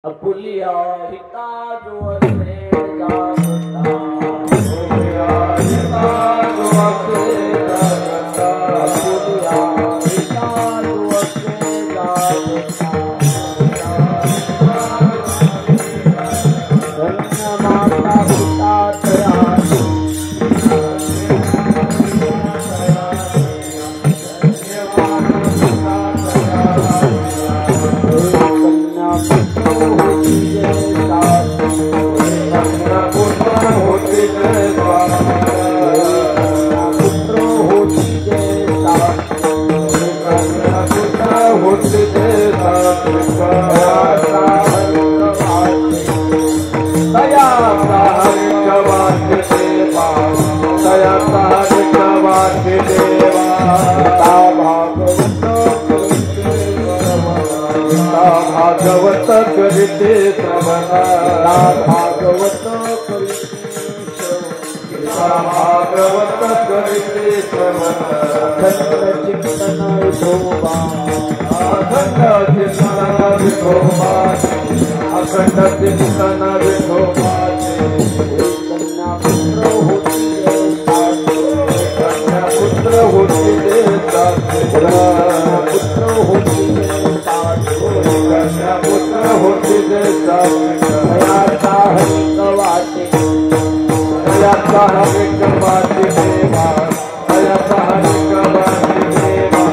Apulia हिता जो असे जागता, अपुलिया हिता जो असे जागता, अपुलिया हिता जो असे जागता, धन्य माता पिता तयारी, भागवत करिते श्रवण, भागवत भागवत करिते श्रवण, अखंड चिंतन विठोबा, अखंड चिंतन विठोबा, अखंड चिंतन विठोबा, कन्या पुत्र होती कन्या पुत्र होती पुत्र होती कन्या पुत्र होती दयाचा हरिक वाटे, दयाचा हरिक वाटे देवा, दयाचा हरिक वाटे देवा,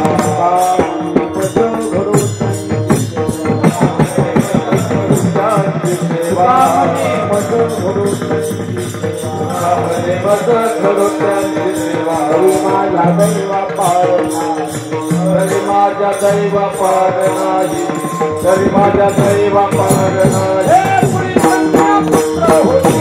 तरी माझ्या दैवा पार नाही, तरी माझ्या दैवा पार नाही. पुत्र होती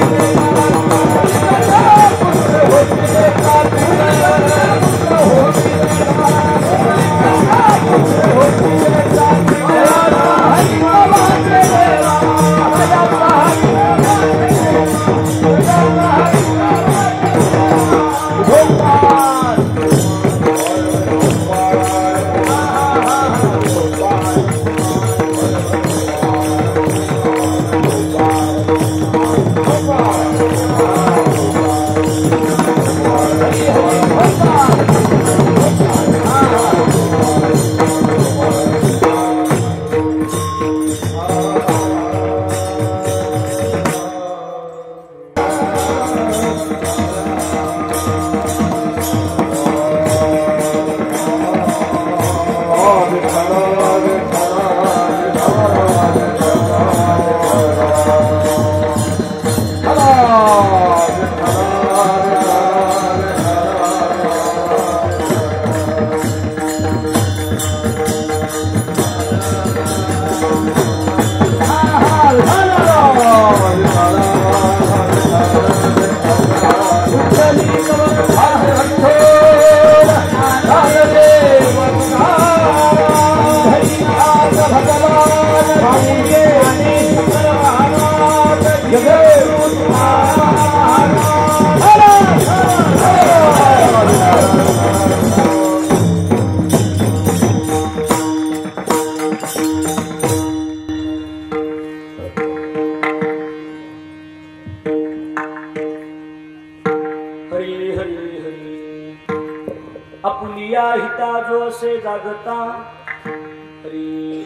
अपुलिया हिता जो असे जागता,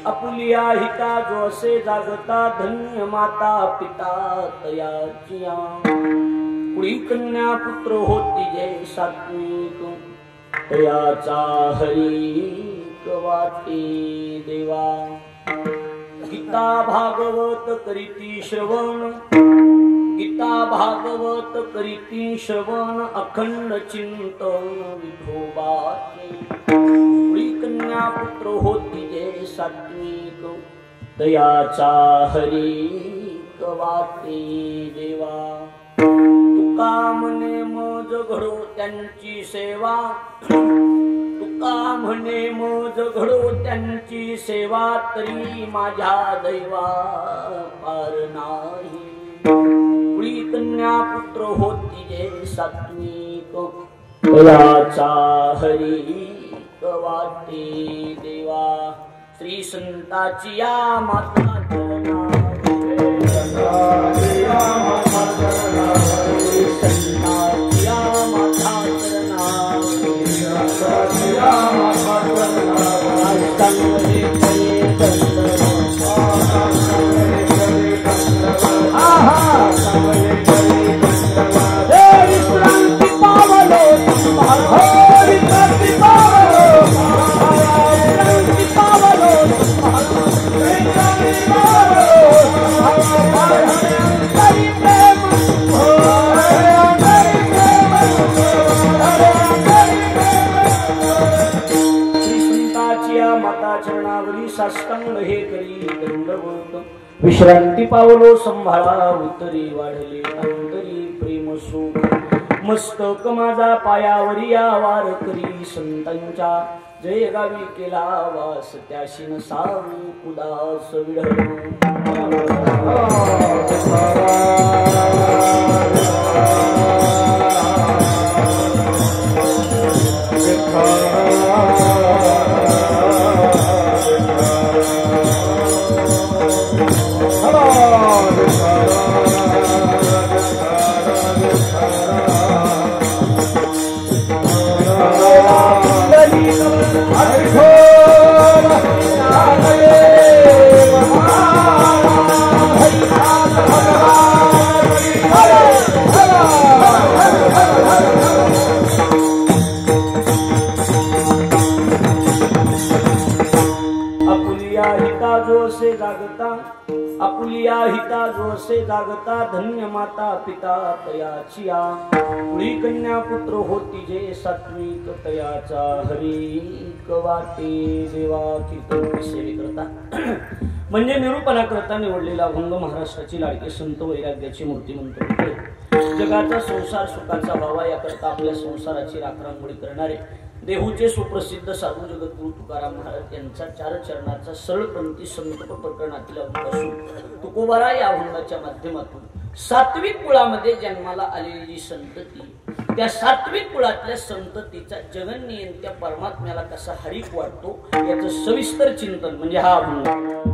अपुलिया हिता जो असे जागता, धन्य माता पिता तयाचिया, कुळी कन्या पुत्र होती जय सात्विक, तयाचा हरिक वाटे देवा, गीता भागवत करीती श्रवण, गीता भागवत करीती श्रवण, अखंड चिंतन विठोबाचे, कुळी कन्या पुत्र होती जय सात्विक, दयाचा हरिक वाटे देवा, तुका म्हणे मज घडो त्यांची सेवा, तुका म्हणे मज घडो त्यांची सेवा, तरी माझ्या दैवा पार नाही, कुळी कन्या पुत्र होती जय सात्विक, दयाचा हरिक वाटे देवा, श्री संताची या माता साष्टांग हे करी दंडवत विश्रांती पावलो संभाळा उतरी वाढले अंतरी प्रेम सुख मस्तक माझा पायावरी वार करी संतांच्या जय गावी केला वास त्याशी न सावू उदास आपुलिया हिता जोसे जागता धन्य माता पिता तयाचिया पुढी कन्या पुत्र होती जे सात्विक तयाचा हरिक वाटे देवा कीर्तन सेवे करता म्हणजे निरूपणा करता निवडलेला अभंग महाराष्ट्राची लाडके संत वैराग्याची मूर्तिमंत होते जगाचा संसार सुखाचा व्हावा याकरता आपल्या संसाराची राखरांगोळी करणारे देहूचे सुप्रसिद्ध साधू जगद्गुरु तुकाराम महाराज यांचा चार चरणाचा सरळपंथी संकल्प प्रकरणातील असून तुकोबारा या अभंगाच्या माध्यमातून सात्विक कुळामध्ये जन्माला आलेली जी संतती त्या सात्विक कुळातल्या संततीचा जगन्नियंत्या परमात्म्याला कसा हरिक वाटतो याचं सविस्तर चिंतन म्हणजे हा अभंग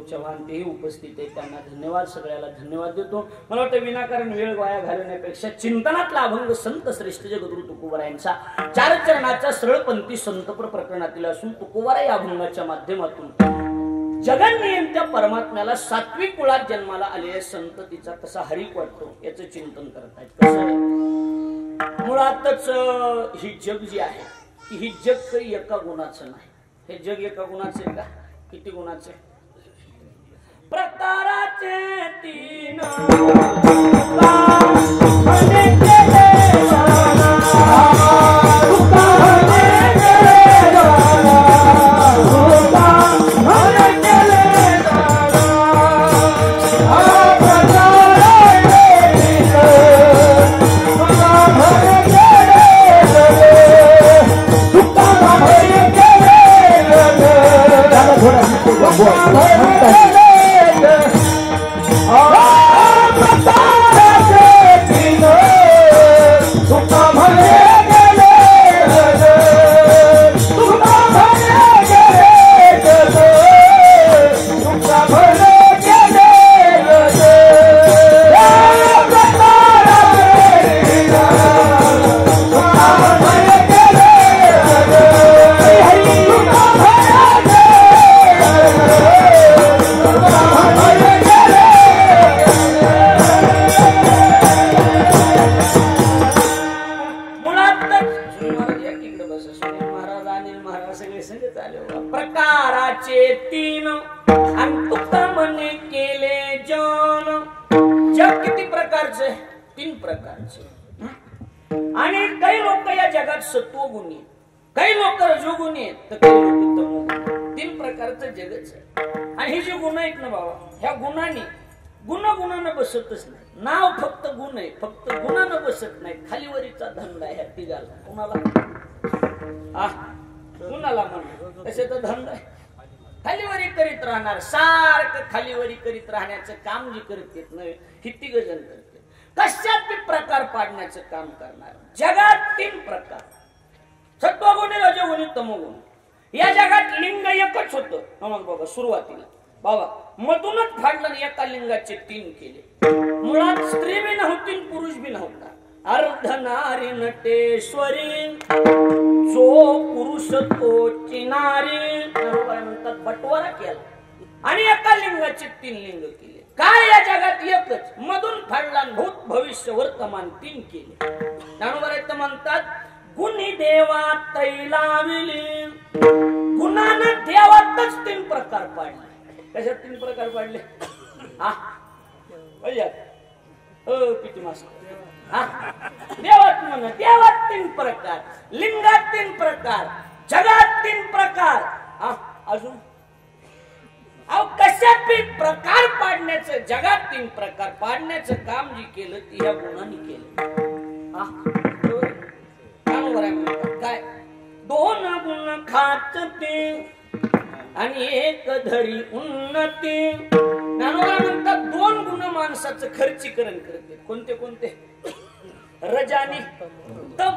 चव्हाण तेही उपस्थित आहे त्यांना धन्यवाद सगळ्याला धन्यवाद देतो मला वाटतं विनाकारण वेळ वाया घालवण्यापेक्षा चिंतनातला अभंग संत श्रेष्ठ जगद्गुरु तुकोबारा यांचा चार चरणाचा सरळपंथी संतप्र प्रकरणातील असून तुकोबारा या अभंगाच्या माध्यमातून जगन्नियंत्या परमात्म्याला सात्विक कुळात जन्माला आलेल्या संततीचा कसा हरिक वाटतो याचं चिंतन करत आहेत कसं आहे मुळातच ही जग जी आहे ही जग काही एका गुणाचं नाही हे जग एका गुणाचं आहे का किती गुणाचं आहे प्रकाराचे तीन प्रकाराचे तीन अंतुकामने केले जन जग किती प्रकारचे तीन प्रकारचे आणि काही लोक या जगात सत्वगुणी काही लोक रजोगुणी आहेत तर काही लोक तमोगुणी तीन प्रकारचं जगच आहे आणि हे जे गुण आहेत ना बाबा ह्या गुणांनी गुणानं बसतच नाही नाव फक्त गुण आहे फक्त गुणानं बसत नाही खालीवरीचा धंदा ह्या तिघाला कुणाला कुणाला म्हणा तसे तर धंदा आहे खालीवरी करीत राहणार सारखं खालीवरी करीत राहण्याचं काम जी करत येत नाही ही तिघ जण करते कशात बी प्रकार पाडण्याचं काम करणार जगात तीन प्रकार सत्वगुणी रजोगुणी तमोगुणी या जगात लिंग एकच होतं मग बाबा सुरुवातीला बाबा मधूनच फाडलं एका लिंगाचे तीन केले मुळात स्त्री बी नव्हती पुरुष बी नव्हता अर्धनारी नटेश्वरी जो पुरुष तोची नारी म्हणतात बटवारा केला आणि एका लिंगाचे तीन लिंग केले काय या जगात एकच मधून फाडला भूत भविष्य वर्तमान तीन केले ज्ञानोबा म्हणतात गुणी देवा तैलाविली गुणानं देवातच तीन प्रकार पाडले कशात तीन प्रकार पाडले किती मस्त. देवात म्हण, देवात 3 प्रकार, लिंगात 3 प्रकार, जगात 3 प्रकार. अजून कशात प्रकार पाडण्याचं, जगात 3 प्रकार पाडण्याचं काम जी केलं ती या गुणांनी केलं. काय 2 गुण खात ते आणि 1 धरी उन्नती. ज्ञानोबा म्हणतात 2 गुण माणसाचं खर्चीकरण करते. कोणते कोणते? रजानी तम.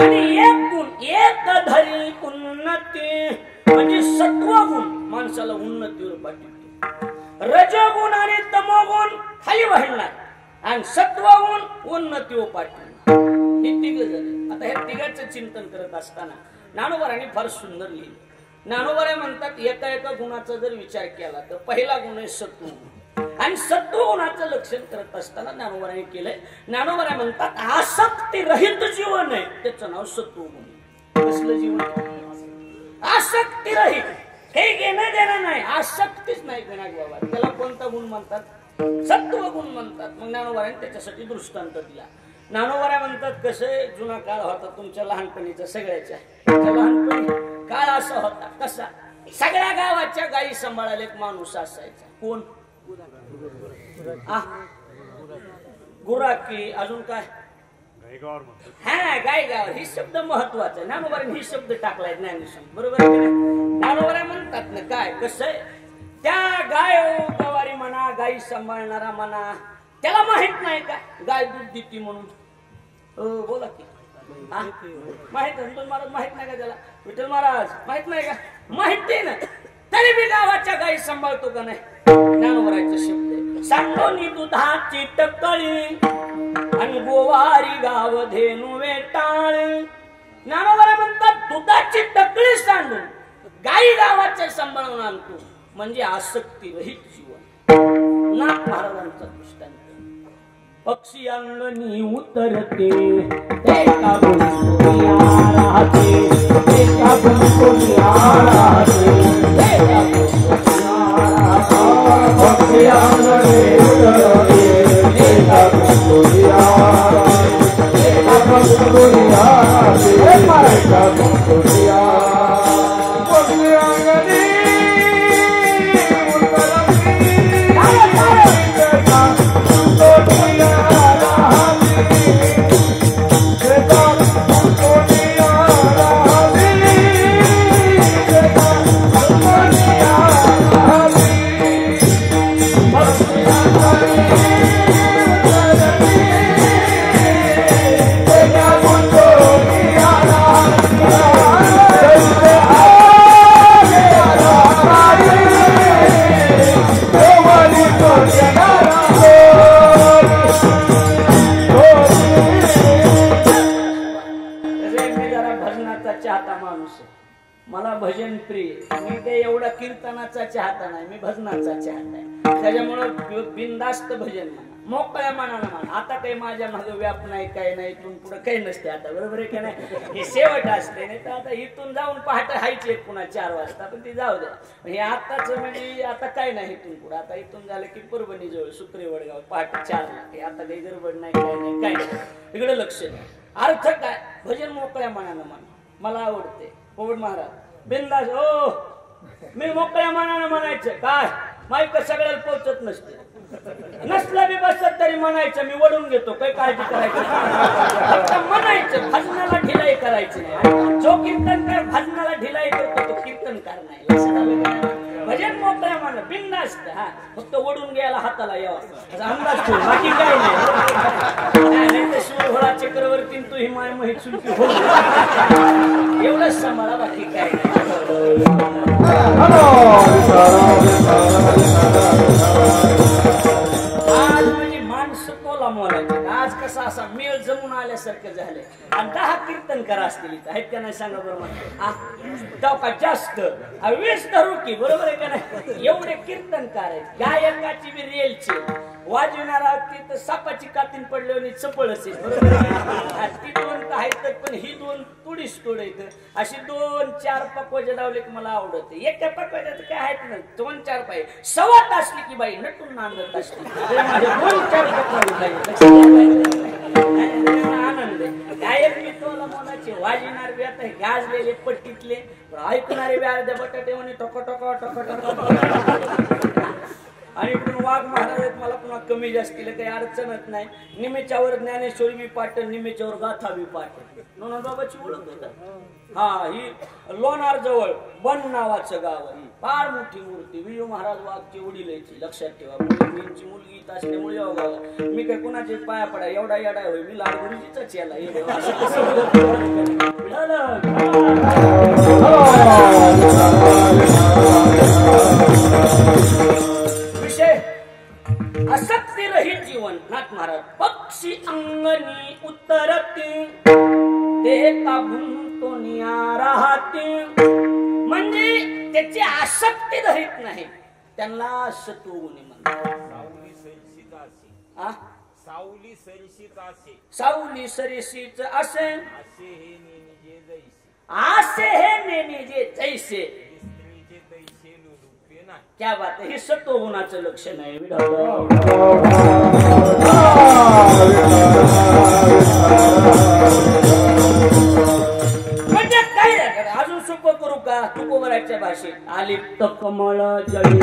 आणि 1 गुण 1 धरी उन्नती म्हणजे सत्वगुण माणसाला उन्नतीवर पाठवते. रजगुण आणि तमोगुण खाली वाढणार आणि सत्वगुण उन्नतीवर पाठवणार. हे 3 झाले. आता हे 3चं चिंतन करत असताना ज्ञानोबारांनी फार सुंदर लिहिले. ज्ञानोबा म्हणतात एका गुणाचा जर विचार केला तर पहिला गुण आहे सत्वगुण. आणि सत्वगुणाचं लक्षण करत असताना ज्ञानोबारांनी केलंय. ज्ञानोबा म्हणतात आसक्ती रहित जीवन आहे त्याचं नाव सत्वगुण. कसलं जीवन? आसक्ती रहित. हे घेणं देणं नाही, आसक्तीच नाही घेणार बाबा. त्याला कोणता गुण म्हणतात? सत्वगुण म्हणतात. मग ज्ञानोबारांनी त्याच्यासाठी दृष्टांत दिला. ज्ञानोबा म्हणतात कसं जुना काळ होता तुमच्या लहानपणीचा, सगळ्याच्या लहानपणी काळ असा होता. कसा? सगळ्या गावाच्या गायी सांभाळायला एक माणूस असायचा. कोण? गुराखी. अजून काय? गायगावर. ही शब्द महत्वाचा. ज्ञानोबारांनी ही शब्द टाकलाय ज्ञानेश्वर. बरोबर आहे. ज्ञानोबा म्हणतात ना काय कसं आहे त्या गाय गवारी म्हणा, गायी सांभाळणारा म्हणा, त्याला माहित नाही का गाय दूध देते म्हणून? बोला की माहित महाराज माहित नाही का त्याला? विठ्ठल महाराज माहित नाही का? माहिती ना, तरी मी गावाच्या गायी सांभाळतो का नाही? ज्ञानोबारांचा शब्द आहे. सांगोनी दुधाची टक्कळी आणि गोवारी गाव धेनू वेटाळ. ज्ञानोबा म्हणतात दुधाची टक्कळी सांडून गायी गावाच्या सांभाळून आणतो म्हणजे आसक्ती रहित जीवन. नाथ महाराजांचा दृष्टांत. पक्षी अंगणी उतरते एका गुंतुनिया राहते, एका गुंतुनिया राहते, एका गुंतुनिया राहते. पक्षी अंगणी उतरते एका गुंतुनिया राहते, एका गुंतुनिया राहते, एका गुंतुनिया. पक्षी अंगणी मला भजन प्रिय. मी काही एवढा कीर्तनाचा चाहता नाही, मी भजनाचा चाहता आहे. त्याच्यामुळं बिनधास्त भजन म्हणा, मोकळ्या मनानं म्हणा. आता काही माझ्या मागे व्याप नाही, काही नाही, इथून पुढे काही नसते आता. बरोबर आहे की नाही? हे शेवट असते. नाही तर आता इथून जाऊन पहाटे हायचे पुन्हा 4 वाजता, पण ती जाऊ द्या. हे आताच म्हणजे आता काय नाही इथून पुढे. आता इथून झालं की परभणी जवळ सुक्रे वडगाव पहाटे 4ला. आता काही गडबड नाही, काय नाही, काय नाही. इकडे लक्ष द्या. अर्थ काय? भजन मोकळ्या मनानं म्हणा. मला आवडते पोवड महाराज बिंदास. ओ मी मोकळ्या मनानं म्हणायचं. काय माईक सगळ्याला पोहोचत नसते, नसला बी बसत तरी म्हणायचं. मी वडून घेतो, काही काळजी करायची म्हणायचं. भजनाला ढिलाई करायची नाही. जो कीर्तनकार भजनाला ढिलाई करतो तो कीर्तनकार नाही. लक्षात आलं का? भजन मोकळ्या मनानं बिंदास्त. हा फक्त वडून घ्यायला हाताला यावा असा अंदाज ठेव, बाकी काय नाही. तर शिवभोळा चक्रवर्ती तू ही माय माहीत चुलकी हो एवढंच सांभाळा, बाकी काय नाही. आज म्हणजे माणसं तोला मोलायचे. आज कसा असा मेळ जमून आल्यासारखं झालंय. आणि 10 कीर्तनकार असतील इथं, आहेत का नाही सांगा बरोबर? का जास्त 20 धरू की, बरोबर आहे का नाही? एवढे कीर्तनकार आहेत. गायकाची बी रेलची, वाजविणारा तिथं सापाची कातीन पडल्यावर चपळ असेल, बरोबर आहे? ती 2 तर आहेत, पण ही 2 तुडीस तोड आहेत. अशी 2-4 पकवाजे लावले की मला आवडते. एका पकवाजाचं काय आहेत ना 2-4 पाहिजे. सवत असली की बाई नटून नांदत असली 2-4 पकवाजे आनंद काय मी तोला मोलाचे वाजणारे बी आता गाजलेले पट्टीतले ऐकणारे बी अर्ध्या बटाटे म्हणे टोक टोक टोक टोक. आणि इकडून वाघ महाराज मला पुन्हा कमी जास्तीला काही अडचणच नाही. निमेच्यावर ज्ञानेश्वरी बी पाटण, निमेच्यावर गाथा बी पाटण. नोंदबाबाची ओळख होता. हा ही लोणार जवळ बन नावाचं गाव आहे. फार मोठी मूर्ती विजू महाराज वाघची वडील यायची. लक्षात ठेवा मुलींची मुलगी इथं असल्यामुळे गावाला मी काय कोणाचे पाया पडा एवढा येडा होय मी लाडगुरुजीचाच याला विषय असक्ती रहित जीवन. नाथ महाराज पक्षी अंगणी उतरती ते काबून तो निया राहते. म्हणजे त्याची आसक्ती रहित नाही त्यांना सत्वगुणी म्हणतात. सावली सरिषित असे सावली सरिषित असे असे हे आसे हे नेने जे जैसे नेने जे जैसे. स्त्रीचे तैसे लोलुपे नाही. क्या बात आहे. हे सत्वगुणाचं लक्षण आहे. म्हणजे काय अजून सोपं करू का तुकोबराच्या भाषेत. आलिप्त कमळ जळी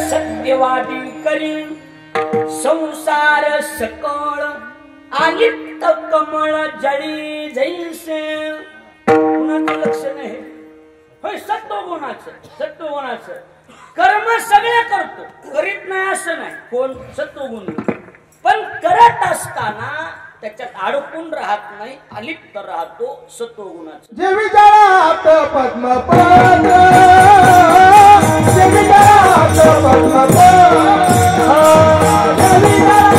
सत्यवादी करी संसार सकळ आलिप्त कमळ जळी जैसे. कुणाचं लक्षण आहे होय सत्वगुणाचं. सत्वगुणाचं कर्म सगळे करतो करीत नाही असं नाही. कोण सत्वगुण पण करत असताना त्याच्यात अडकून राहत नाही अलिप्त राहतो सत्वगुणाचं. जे विचारात पद्मपद जे विचारात पद्मपद जे विचारात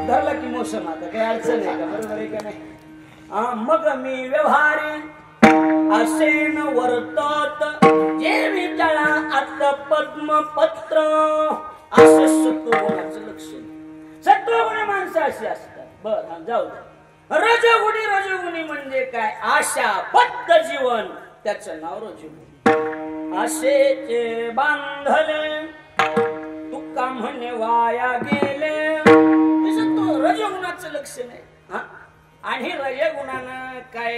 धरला की मोशन आता काही अडचण आहे का. बरोबर आहे का नाही. मग मी व्यवहारी असेन वर्तत जे विचारा आता पद्मपत्र. असं सत्वगुणाचं लक्षण. सत्वगुणी माणसं अशी असतात. बर जाऊ दे. रजगुणी म्हणजे काय आशा बद्ध जीवन त्याचं नाव रजगुणी. आशेचे बांधले तुका म्हणे वाया गेले. रजगुणाचं लक्षण आहे. आणि रजगुणानं काय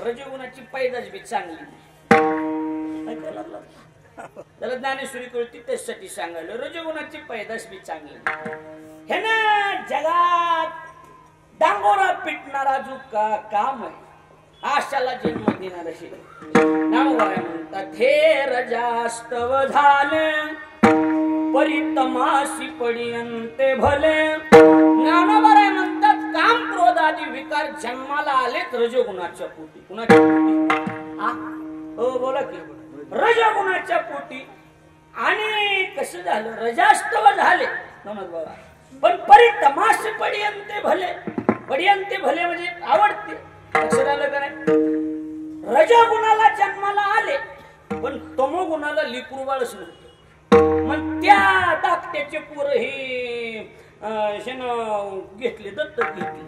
रजगुणाची पैदाच बी चांगली नाही. त्याला ज्ञानेश्वरी कळती त्यासाठी सांगायला रजगुणाची पैदास बी चांगली नाही. हे ना जगात डांगोरा पिटणारा जो काम आहे आशाला जन्म देणारा म्हणतात. हे रजास्तव झाले परितमाशी पडियंते भले. ज्ञानोबा म्हणतात काम क्रोध आदी विकार जन्माला आलेत रजगुणाच्या पोटी. कुणाच्या पोटी. हो बोला की रजगुणाच्या पोटी. आणि कसं झालं रजास्तव झाले बाबा पण परितमाशी पडियंते भले. पडियंते भले म्हणजे आवडते. लक्षात आलं का नाही. रजगुणाला जन्माला आले पण तमोगुणाला लिकरू बाळच नव्हतं. मग त्या दाखट्याचे पोरं हे घेतले दत्तक घेतली.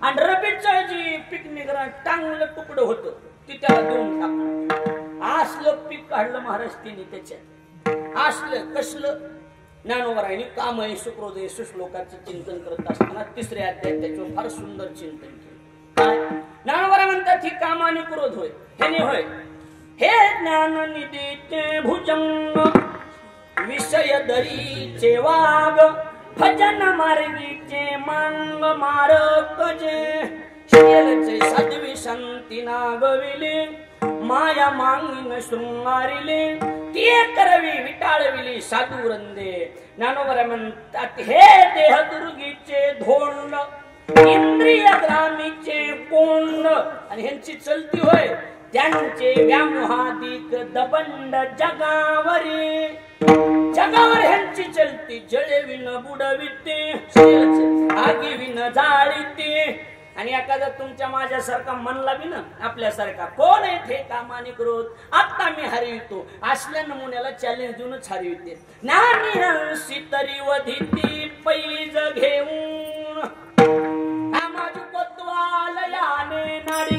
आणि रबीचं जी पिकनिक चांगलं तुकडं होतं ती त्याला देऊन टाकलं. असलं पीक काढलं महाराष्ट्राने त्याच्यात. असलं कसलं ज्ञानोबरायांनी कामय सुक्रोदय सुश्लोकाचं चिंतन करत असताना 3ऱ्या अध्यायात त्याच्यावर फार सुंदर चिंतन केलं. ज्ञानोबरा म्हणतात ही काम आणि क्रोध होय. ह्याने होय हे ज्ञान निधीचे भुजंग विषय दरीचे वाग भजन मार्गीचे मांग मारक जे शेलचे साध्वी शांती नागविले माया मांगीन शृंगारिले ती करवी विटाळविली साधू रंदे ज्ञानोबा म्हणतात हे देह दुर्गीचे धोंड इंद्रिय ग्रामीचे कोंड आणि ह्यांची चलती होय त्यांचे व्यामोहादिक दबंड जगावरी जगावर ह्यांची चलती जळे विन बुडविते आगी विन जाळीते आणि एखादा तुमच्या माझ्यासारखा म्हणला बी ना आपल्यासारखा कोण आहे हे कामाने क्रोध आता मी हरवितो असल्या नमुन्याला चॅलेंज देऊनच हरविते ज्ञानी हंसी तरी वधिती पैज घेऊन माझी पत्वालयाने नाडी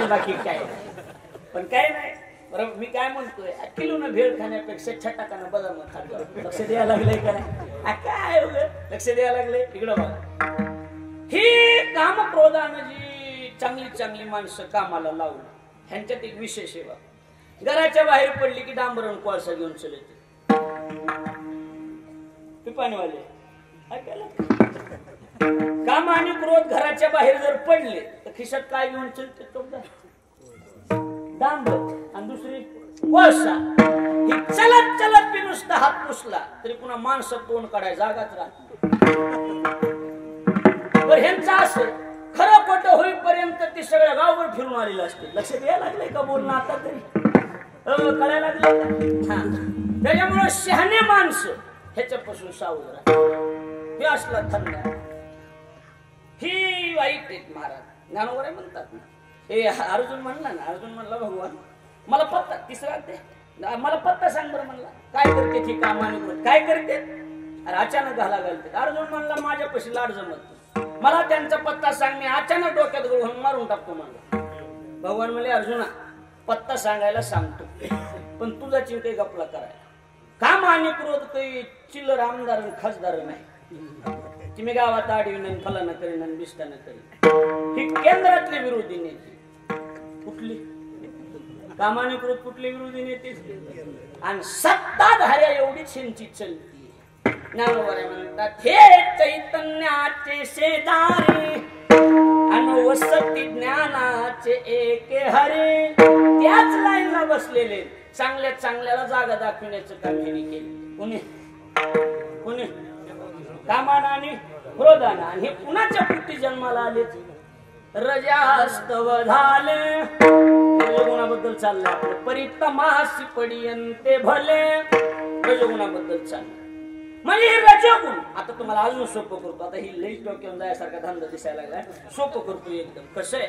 बाकी काय पण काय नाही बरोबर मी काय म्हणतोय किलोनं भेळ खाण्यापेक्षा छटाकानं बदाम खातो लक्ष द्यायला लागलंय का नाही काय लक्ष द्यायला लागलंय इकडं बघा ही काम क्रोधानं जी चांगली चांगली माणसं कामाला लावून ह्यांच्यात एक विशेष सेवा घराच्या बाहेर पडली की डांबरण कोळसा घेऊन चलते पिपाणीवाले काम आणि क्रोध घराच्या बाहेर जर पडले तर खिशात काय घेऊन चलते डांबर आणि दुसरी कोळसा ही चलत चलत बी नुसता हात पुसला तरी पुन्हा माणसं तोंड काढाय जागाच राहत ह्यांचं असं खरं खोटं होईपर्यंत ती सगळ्या गावभर फिरून आलेलं असते लक्ष द्यायला लागलंय का बोलणं आता तरी कळायला लागलं त्याच्यामुळे शहाणे माणसं ह्याच्यापासून सावध राहतात हे असला थंड ही वाईट आहेत महाराज ज्ञानोबा म्हणतात ना हे अर्जुन म्हणला ना अर्जुन म्हणला भगवान मला पत्ता तिसरा ते मला पत्ता सांग बरं म्हणला काय करते ती कामाने काय करते अरे अचानक घाला घालते अर्जुन म्हणला माझ्यापाशी लाड जमत मला त्यांचा पत्ता सांग मी अचानक डोक्यात घालून मारून टाकतो म्हणला भगवान म्हणले अर्जुना पत्ता सांगायला सांगतो पण तुझा चिंते गपला करायला काम आणि क्रोध काही चिल्लर आमदार खासदार नाही तुम्ही गावात आडविन फलाना करीन बिस्टाना करीन ही केंद्रातले विरोधी नेते कुठली कामाने क्रोध कुठले विरोधी नेते आणि सत्ताधाऱ्या एवढीच ह्यांची चलती ज्ञानोबा म्हणतात हे चैतन्याचे शेजारी अनवसती ज्ञानाचे एक हरे त्याच लाईनला बसलेले चांगल्या चांगल्याला जागा दाखविण्याचं काम यांनी केलं कोणी कोणी कामाना आणि क्रोधाना आणि हे कुणाच्या पुटी जन्माला आले रजास्तव झाले रजगुणाबद्दल चाललंय आपलं परितमासी पडियंते भले रजगुणाबद्दल चाललंय म्हणजे हे रजगुण आता तुम्हाला अजून सोपं करतो आता ही लई डोक्यावर जायसारखा धंदा दिसायला लागलाय सोपं करतो एकदम कसं आहे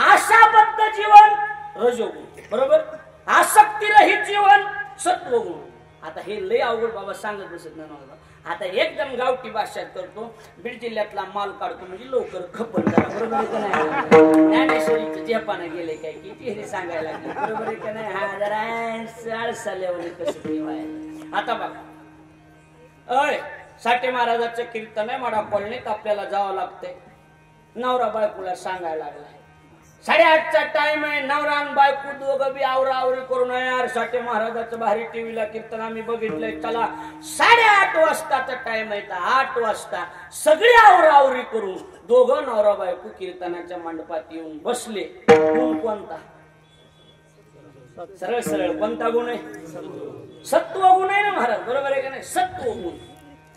आशाबद्ध जीवन रजोगुण बरोबर आसक्तीरहित जीवन सत्वगुण आता हे लई अवघड बाबा सांगत बसत नाही आता एकदम गावठी भाषेत करतो बीड जिल्ह्यातला माल काढतो म्हणजे लवकर खपत झाला बरोबर आहे का नाही ज्ञानेश्वरीचं जेपाना गेले काय किती हे सांगायला लागले बरोबर आहे का नाही हा जरा आळसाल्यावर कसं आता बघा अय साठे महाराजांचं कीर्तन आहे माडा कॉलनीत आपल्याला जावं लागतंय नवरा बायकोला सांगायला लागलाय 8:30चा टाइम आहे. नवरा आणि बायको दोघं बी आवरावरी करून यार साठे महाराजाचं भारी टीव्हीला कीर्तन आम्ही बघितलंय. चला 8:30 वाजताचा टाइम आहे. 8 वाजता सगळी आवरावरी करून दोघं नवरा बायको कीर्तनाच्या मंडपात येऊन बसले. गुण कोणता? सरळ सरळ कोणता गुण आहे? सत्व गुण आहे ना महाराज, बरोबर आहे का नाही? सत्व गुण.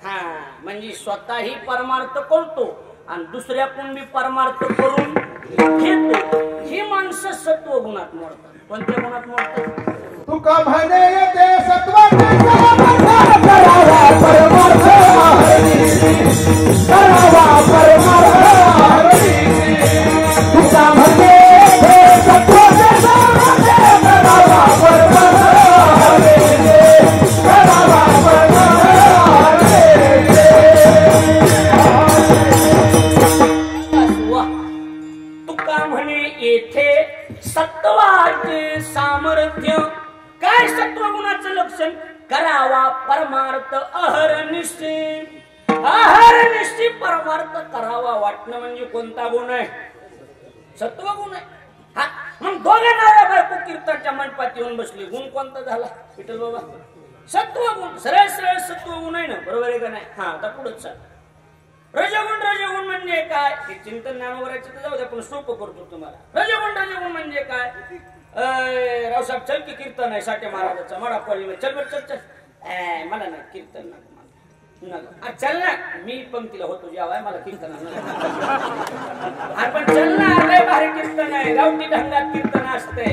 हा म्हणजे स्वतःही परमार्थ करतो आणि दुसऱ्याकडून बी परमार्थ करून घेतो. ही माणसं सत्व गुणात मोडतात. कोणत्या गुणात मोडतात? तुका म्हणे येते सत्वाचे करावा परमार्थ करावा परमार्थ तुका म्हणे येते सत्वाचे करावा परमार्थ करावा परमार्थ. तुका म्हणे येथे सत्वाचे सामर्थ्य. काय सत्व गुणाचं लक्षण? करावा परमार्थ अहरनिष्ठी. अहरनिष्ठी परमार्थ करावा वाटणं म्हणजे कोणता गुण आहे? सत्व गुण आहे. हा मग दोघे नवरा बायको कीर्तनच्या मंडपात येऊन बसली. गुण कोणता झाला विठ्ठल बाबा? सत्व गुण. सरळ सरळ सत्व गुण आहे ना, बरोबर आहे का नाही? हा आता पुढेच चाल. रजगुण. रजगुण म्हणजे काय? हे चिंतन ज्ञानोबरायचं तर जाऊ दे, आपण सोपं करतो तुम्हाला. रजगुण म्हणजे काय? रावसाहेब चल की कीर्तन आहे साठे महाराजाचा मडा पडली. चल बर चल चल. मला नाही कीर्तन नको. चल ना, मी पंक्तीला होतो जेव्हा मला कीर्तन पण चल ना. लय भारी कीर्तन आहे. गावठी ढंगात कीर्तन असते.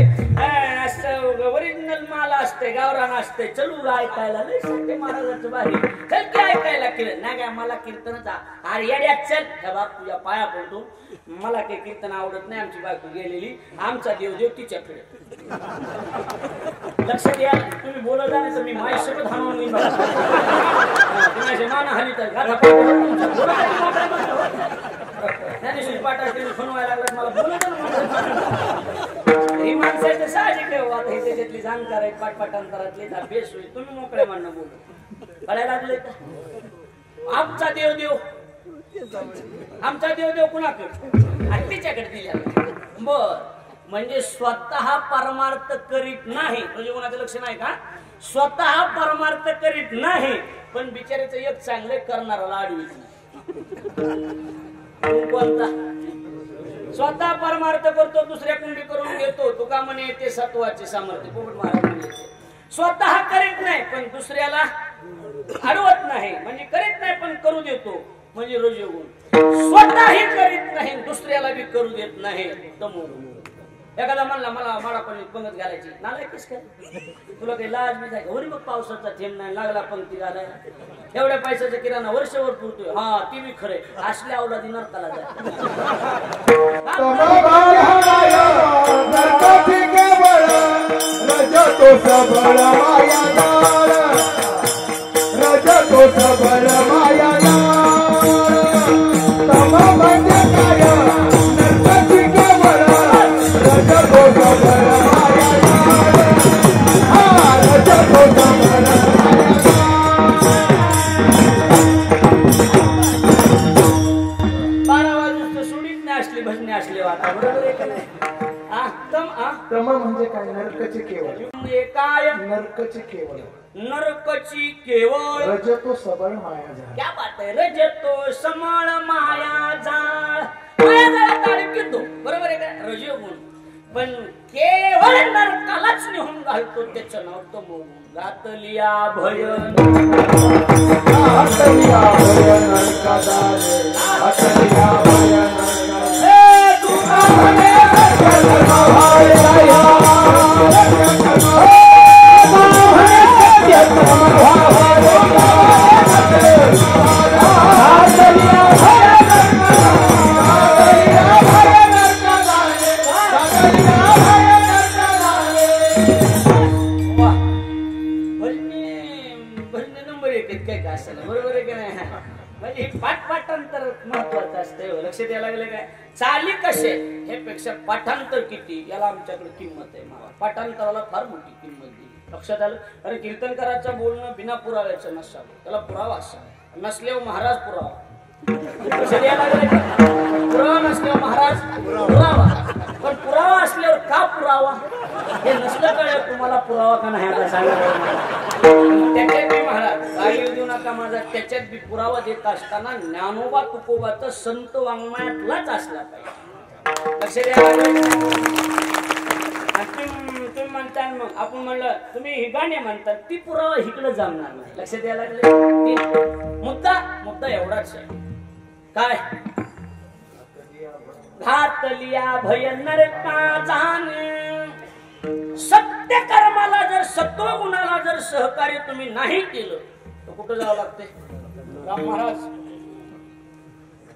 ओरिजिनल माल असते, गावरान असते. चलू ऐकायला लय साठे महाराजाचं भारी. चल की ऐकायला कीर्तन. नाही काय मला कीर्तनच अरे येड्यात चल. हे बाप तुझ्या पाया पडतो. मला काही कीर्तन आवडत नाही. आमची बायको गेलेली. आमचा देवदेव तिच्याकडे. लक्षात द्या. तुम्ही बोलत जा नाही तर मी माझी शपथ हाणून घेईन. मान हली तर पाठा फनवायला लागला. मला बोलत ही माणसाचं साहजिक आहे. आता हे त्याच्यातली जाणकार आहे. पाठपाठांतरातली बेस होईल. तुम्ही मोकळे म्हणणं बोलू कळायला लागले का? आमचा देवदेव. आमचा देवदेव कुणाकडे? आणि तिच्याकडे दिल्या. बर म्हणजे स्वतः परमार्थ करीत नाही म्हणजे कोणाचं लक्षण आहे का? स्वतः परमार्थ करीत नाही पण बिचाराचं एक चांगले करणारा आडवीच नाही. कोणता? स्वतः परमार्थ करतो, दुसऱ्या कुंडी करून घेतो. तुका म्हणे ते सत्वाचे सामर्थ्य. पोपट महाराज स्वतः करीत नाही पण दुसऱ्याला अडवत नाही म्हणजे करीत नाही पण करू देतो म्हणजे रजोगुण. स्वतःही करीत नाही दुसऱ्याला बी करू देत नाही तमोगुण. एखादा म्हणला मला माडापल्ली पंगत घालायची. नालायकीस काय? तुला काही लाज बी जाय? होरी मग पावसाचा थेंब नाही लागला पंक्ती घालाय. एवढ्या पैशाचा किराणा वर्षभर पुरतोय. हा ती बी खरे. असल्या अवलादी नरकाला जाय. म्हणजे काय? नरकची केवळ. काय? नरकची केवळ. नरकची केवळ. रजतो सबळ माया जाळ. क्या बात आहे? रजतो समळ माया जाळ. माया जाळात अडकतो. बरोबर आहे का? रजोगुण. पण केवळ नरकालाच निहून घालतो त्याचं नाव तमोगुण. घातलिया भयन घातलिया भयन नरका जाळे. घातलिया भयन महत्वाचं असतं. लक्ष द्यायला लागले काय? चाली कसे हे पेक्षा पाठांतर किती याला आमच्याकडे किंमत आहे. पाठांतराला फार मोठी किंमत दिली. लक्षात आलं? अरे कीर्तनकाराचं बोलणं बिना पुराव्याचं नसावं. त्याला पुरावा असावा. नसल्यावर महाराज पुरावा. लक्ष द्यायला लागले. पुरावा नसल्यावर महाराज पुरावा. पण पुरावा असल्यावर का पुरावा हे नसलं कळलं तुम्हाला पुरावा का नाही आता सांगा त्याच्यात बी महाराज काही देऊ नका माझा त्याच्यात बी पुरावा देत असताना ज्ञानोबा तुकोबाचा संत वाङ्मयातलाच असला पाहिजे लक्ष द्या तुम्ही म्हणता मग आपण म्हणलं तुम्ही ही गाणे म्हणतात ती पुरावा इकडे जमणार नाही लक्ष द्यायला लागले मुद्दा एवढाच आहे काय घातलिया भय नरका जाणे सत्य कर्माला जर सत्व गुणाला जर सहकार्य तुम्ही नाही केलं तर कुठं जावं लागते राम महाराज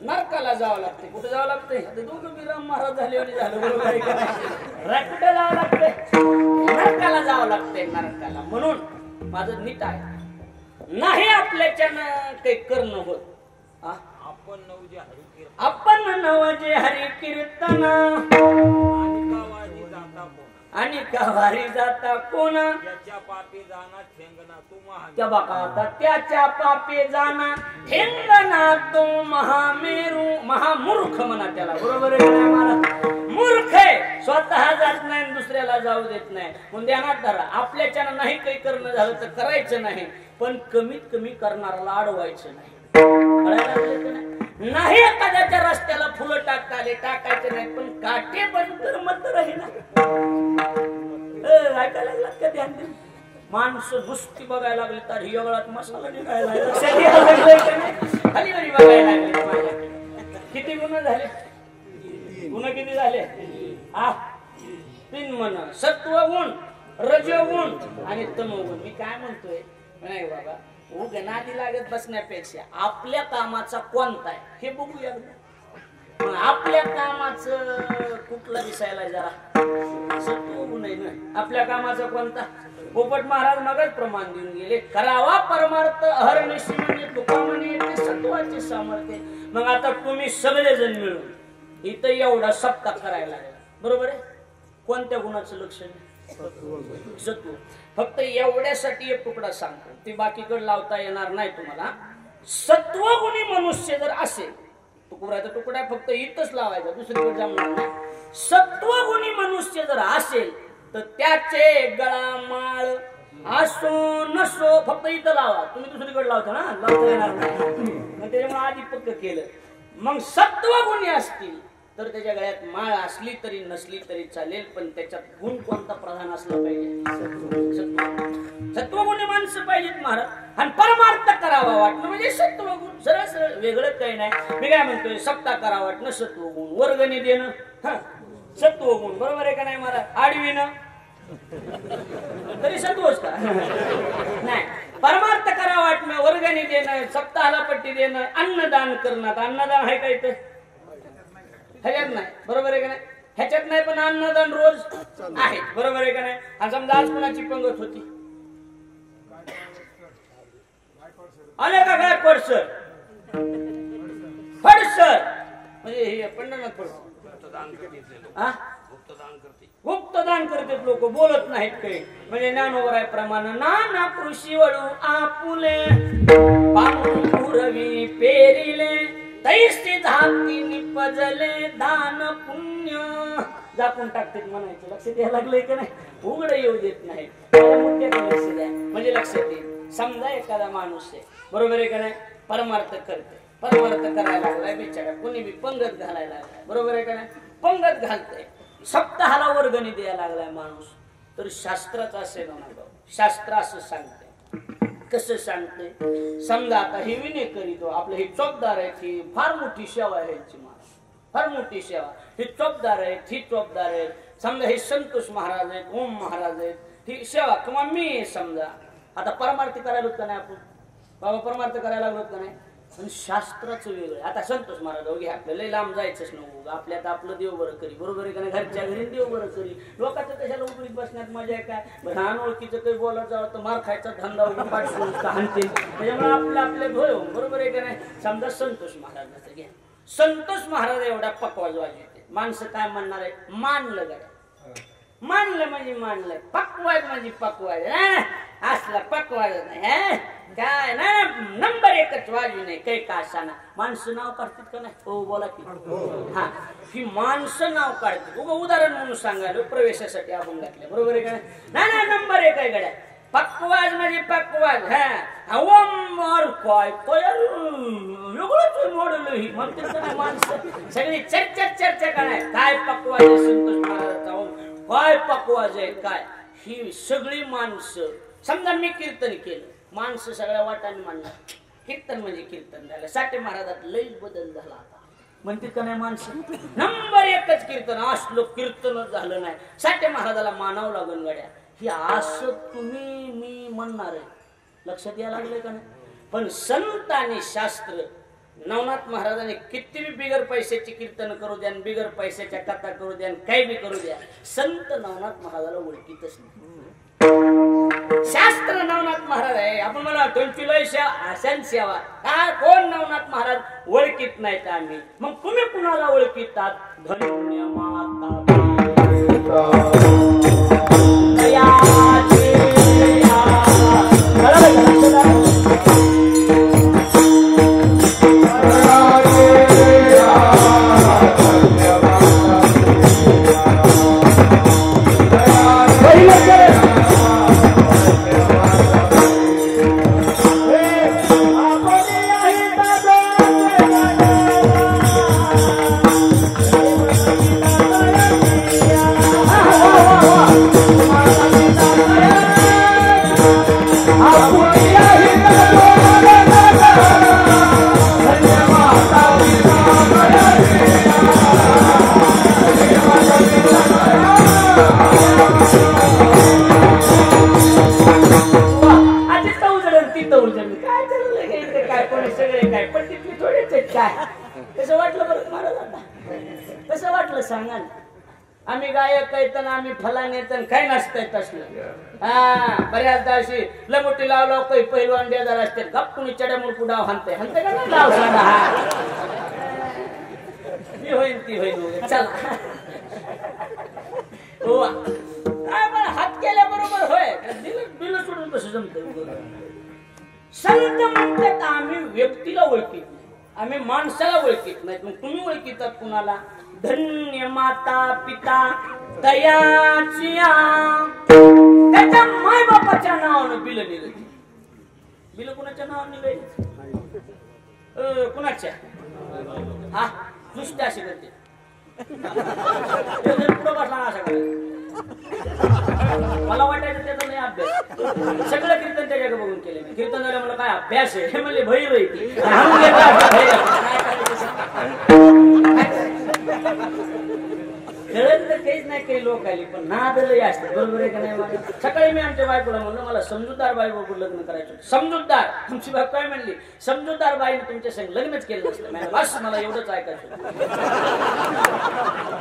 नरकाला जावं लागते कुठे जावं लागते दोघं बी राम महाराज झाले झालं बरोबर कुठे जावं लागते नरकाला जावं लागते नरकाला म्हणून माझं नीट आहे नाही आपल्याच्यानं काही करणं होत आपण नवजे हरी कीर्तन आणि गावारी जाता कोण त्याच्या पापी जाना ठेंगना तू त्या बघा आता त्याच्या पापी जाना ठेंगना तो महामेरू महामूर्ख म्हणा त्याला बरोबर आहे मला मूर्ख आहे स्वतः जात नाही दुसऱ्याला जाऊ देत नाही म्हणून ध्यानात धरा आपल्याच्यानं नाही काही करणं झालं तर करायचं नाही पण कमीत कमी करणाऱ्याला अडवायचं नाही एखाद्याच्या रस्त्याला फुलं टाकता आले टाकायचे नाही पण काटे बंद तर मत राहील ऐकायला लागलात का ध्यान देऊन माणसं नुसती बघायला लागली तर ही वेळात मसाला निघायला खाली वरी बघायला लागले माझ्याकडे किती गुण झाले किती झाले 3 म्हण सत्व गुण रजोगुण आणि तमोगुण मी काय म्हणतोय नाही बाबा नादी लागत बसण्यापेक्षा आपल्या कामाचा कोणता आहे हे बघूया आपल्या कामाचं कुठला दिसायला जरा सत्व गुण आहे ना आपल्या कामाचा कोणता पोपट महाराज मगच प्रमाण देऊन गेले करावा परमार्थ अहर्निशी म्हणजे तुका म्हणे ते सत्वाचे सामर्थ्य मग आता तुम्ही सगळेजण मिळून इथं एवढा सप्ताह करायला लागला बरोबर आहे कोणत्या गुणाचं लक्षण सत्व फक्त एवढ्यासाठी एक तुकडा सांगतो ती बाकीकडे लावता येणार नाही तुम्हाला सत्वगुणी मनुष्य जर असेल तुकडा फक्त इथंच लावायचा दुसरीकडे जमणार नाही सत्वगुणी मनुष्य जर असेल तर त्याचे गळा माळ असो नसो फक्त इथं लावा तुम्ही दुसरीकडे लावता ना लावता येणार नाही त्याच्यामुळे आधी पक्क केलं मग सत्वगुणी असतील तर त्याच्या गळ्यात माळ असली तरी नसली तरी चालेल पण त्याच्यात गुण कोणता प्रधान असला पाहिजे सत्वगुणी माणसं पाहिजेत महाराज आणि परमार्थ करावा वाटणं म्हणजे सत्वगुण सरळ सरळ वेगळं काही नाही मी काय म्हणतोय सप्ताह करावा वाटणं सत्वगुण वर्गणी देणं सत्वगुण बरोबर आहे का नाही महाराज आडवीनं तरी सत्वच का नाही परमार्थ करावा वाटणं वर्गणी देणं सप्ताहाला पट्टी देणं अन्नदान करणं अन्नदान आहे काय ते ह्याच्यात नाही बरोबर आहे का नाही ह्याच्यात नाही पण अन्नदान रोज आहे बरोबर आहे का नाही आणि समजा आज कुणाची पंगत होती आले का काय पडसर म्हणजे हे पंढरनाथ पडसर गुप्तदान करते लोक बोलत नाहीत काही म्हणजे ज्ञानोबराय प्रमाण नाना कृषी वळू आपुले पांढुरवी पेरिले तैस्ते धाती निपजले दान पुण्य झाकून टाकते म्हणायचं लक्ष द्यायला लागलंय का नाही उघड येऊ देत नाही लक्ष द्या म्हणजे लक्षात येईल समजा एखादा माणूस आहे बरोबर आहे का नाही परमार्थ करते परमार्थ करायला लागलाय बिचारा कोणी बी पंगत घालायला लागलाय बरोबर आहे का नाही पंगत घालतंय सप्ताहाला वर्गणी द्यायला लागलाय माणूस तर शास्त्राचं असे म्हणा शास्त्र असं सांगते कसं सांगते समजा आता हे विनय करीतो आपलं हे चौकदार आहे ही फार मोठी सेवा आहे यांची महाराज फार मोठी सेवा ही चौकदार आहेत ही चौकदार आहेत समजा हे संतोष महाराज आहेत ओम महाराज आहेत ही सेवा किंवा मी समजा आता परमार्थ करायला होत का नाही आपण बाबा परमार्थ करायला लागलो का नाही पण शास्त्राचं वेगळं आता संतोष महाराज हो घ्या आपल्याला लांब जायचंच नव्हतं आपल्यात आपलं देव बरं करी बरोबर आहे का नाही घरच्या घरी देव बरं करी लोकांचं कशाला उकळीत बसण्यात मजा आहे काय लहान ओळखीचं काही बोलत जावं तर मार खायचा धंदा पाठवून हाणतील त्याच्यामुळे आपल्या धोय बरोबर आहे का नाही समजा संतोष महाराजांचं घ्या संतोष महाराज एवढा पकवाज वाजवते माणसं काय म्हणणार आहे मानलं गड्या मानलं म्हणजे मानलं पकवाज म्हणजे पकवाज असला पकवाज नाही काय ना नंबर एकच वाजू नाही काही का असाना माणसं नाव काढतात का नाही हो बोला की हा ही माणसं नाव काढतात उगा उदाहरण म्हणून सांगायला प्रवेशासाठी आपण घातले बरोबर आहे का नाही नंबर एक आहे गड्या पकवाज म्हणजे पकवाज और काय वेगळंच मॉडेल ही म्हणते का माणसं सगळी चर्चा काय पकवाज आहे संतोष महाराजांचा काय पकवाज आहे काय ही सगळी माणसं समजा मी कीर्तन केलं माणसं सगळ्या वाटाने मांडणार कीर्तन म्हणजे कीर्तन झालं साठे महाराजात लईच बदल झाला आता म्हणते का नाही माणसं नंबर एकच कीर्तन असलो कीर्तनच झालं नाही साठे महाराजाला मानावं लागून गड्या ही असं तुम्ही मी म्हणणार आहे लक्षात यायला लागले का नाही पण संत आणि शास्त्र नवनाथ महाराजांनी किती बिगर पैशाची कीर्तन करू द्या बिगर पैशाच्या कथा करू द्या काही बी करू द्या संत नवनाथ महाराजाला ओळखीतच नाही शास्त्र नवनाथ महाराज आहे आपण मला आसन सेवा काय कोण नवनाथ महाराज ओळखीत नाहीत आम्ही मग तुम्ही कुणाला ओळखीतात धन्य माता कसं वाटलं सांगा आम्ही गायक येतं आम्ही फलान येतं काय नसतंय तसलं बऱ्याचदा अशी लंगोटी लावलो काही पहिलवान बेजार असते गप कुणी चढ्यामुळे पुढाव हाणते हाणते का लाव सांगा ती होईल ती होईल चला हो हात केल्याबरोबर होय दिलं सोडून कसं जमत संत म्हणतात आम्ही व्यक्तीला ओळखीत नाही आम्ही माणसाला ओळखीत नाही मग तुम्ही ओळखीतात कुणाला धन्य माता पिता दयाची त्याच्या माय बापाच्या नावानं बिल निघाली बिल कुणाच्या नावानं निघाली कुणाच्या हा दुष्ट अशी करते पुढं बसला असा करायचं मला वाटायचं त्याचा नाही अभ्यास सगळं कीर्तन त्याच्याकडे बघून केले मी कीर्तन झालं मला काय अभ्यास आहे हे म्हणले भैर कळत तर काहीच नाही काही लोक आली पण नादलही असते बरोबर आहे का नाही सकाळी मी आमच्या बायकोला म्हणलं मला समजूतदार बायको लग्न करायचं समजूतदार तुमची बायको काय म्हणली समजूतदार बाईने तुमच्या संग लग्नच केलं नसतं बस मला एवढंच ऐकायचं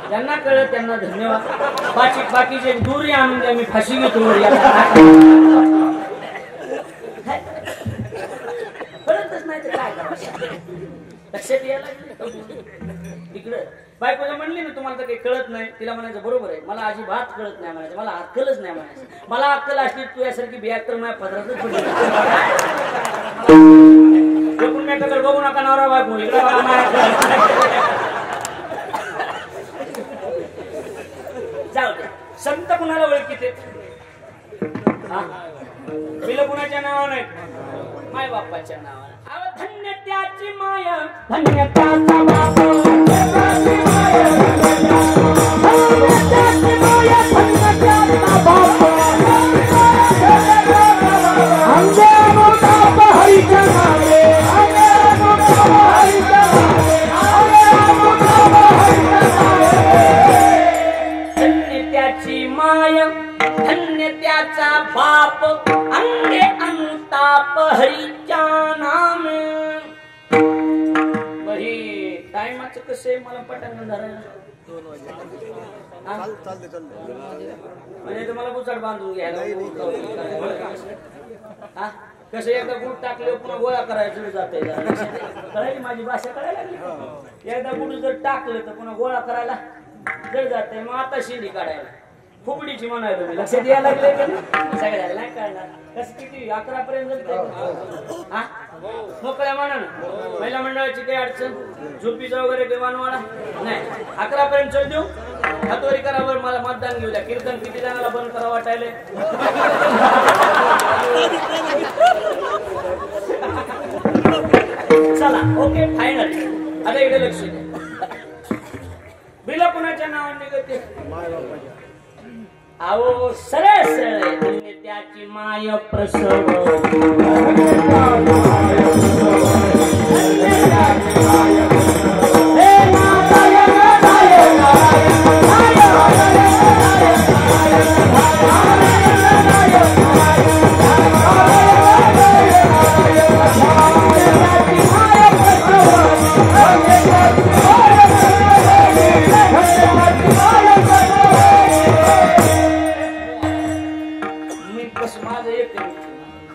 त्यांना कळलं त्यांना धन्यवाद बाकीचे दूर आणून द्या मी फाशी घेतो कळतच नाही तर काय करायचं लक्षात यायला इकडं बायकोला म्हणली ना तुम्हाला तर काही कळत नाही तिला म्हणायचं बरोबर आहे मला अजिबात कळत नाही म्हणायचं मला अक्कलच नाही म्हणायचं मला अक्कल असली तू यासारखी बियाक्कल माझ्या पदरातच पडली बघू नका नवरा बायको इकडे जाऊ दे संत कुणाला ओळखीते बिल कुणाच्या नावावर नाही माय बापाच्या नावावर धन्य त्याची माय धन्य त्याचा बाप त्याची माय धन्य त्याचा बाप अंगे अंताप हरीच्या नाम बही टाइमाच कसं मला पटांगण धरायला 2 वाजता म्हणजे तुम्हाला बुचाड बांधून घ्यायला कसं एकदा गुड टाकले पुन्हा गोळा करायचं जाते कळाली माझी भाषा कळायला लागली एकदा गुड जर टाकलं तर पुन्हा गोळा करायला जर जाते मग आता शिंदी काढायला फुगडीची म्हणाय तुम्ही लक्षात यायला लागले का सगळ्याला नाही कळणार कसं किती 11 पर्यंत हा मोकळ्या मानानं महिला मंडळाची काही अडचण झोपीचा वगैरे काही वानवाडा नाही 11 पर्यंत चल देऊ हातवरी करावर मला मतदान घेऊ द्या कीर्तन किती जणांना बंद करा वाटायले चला ओके फायनल आता इकडे लक्ष द्या बिल कुणाच्या नावाने निघते अहो सरळ सरळ त्याची माय प्रसव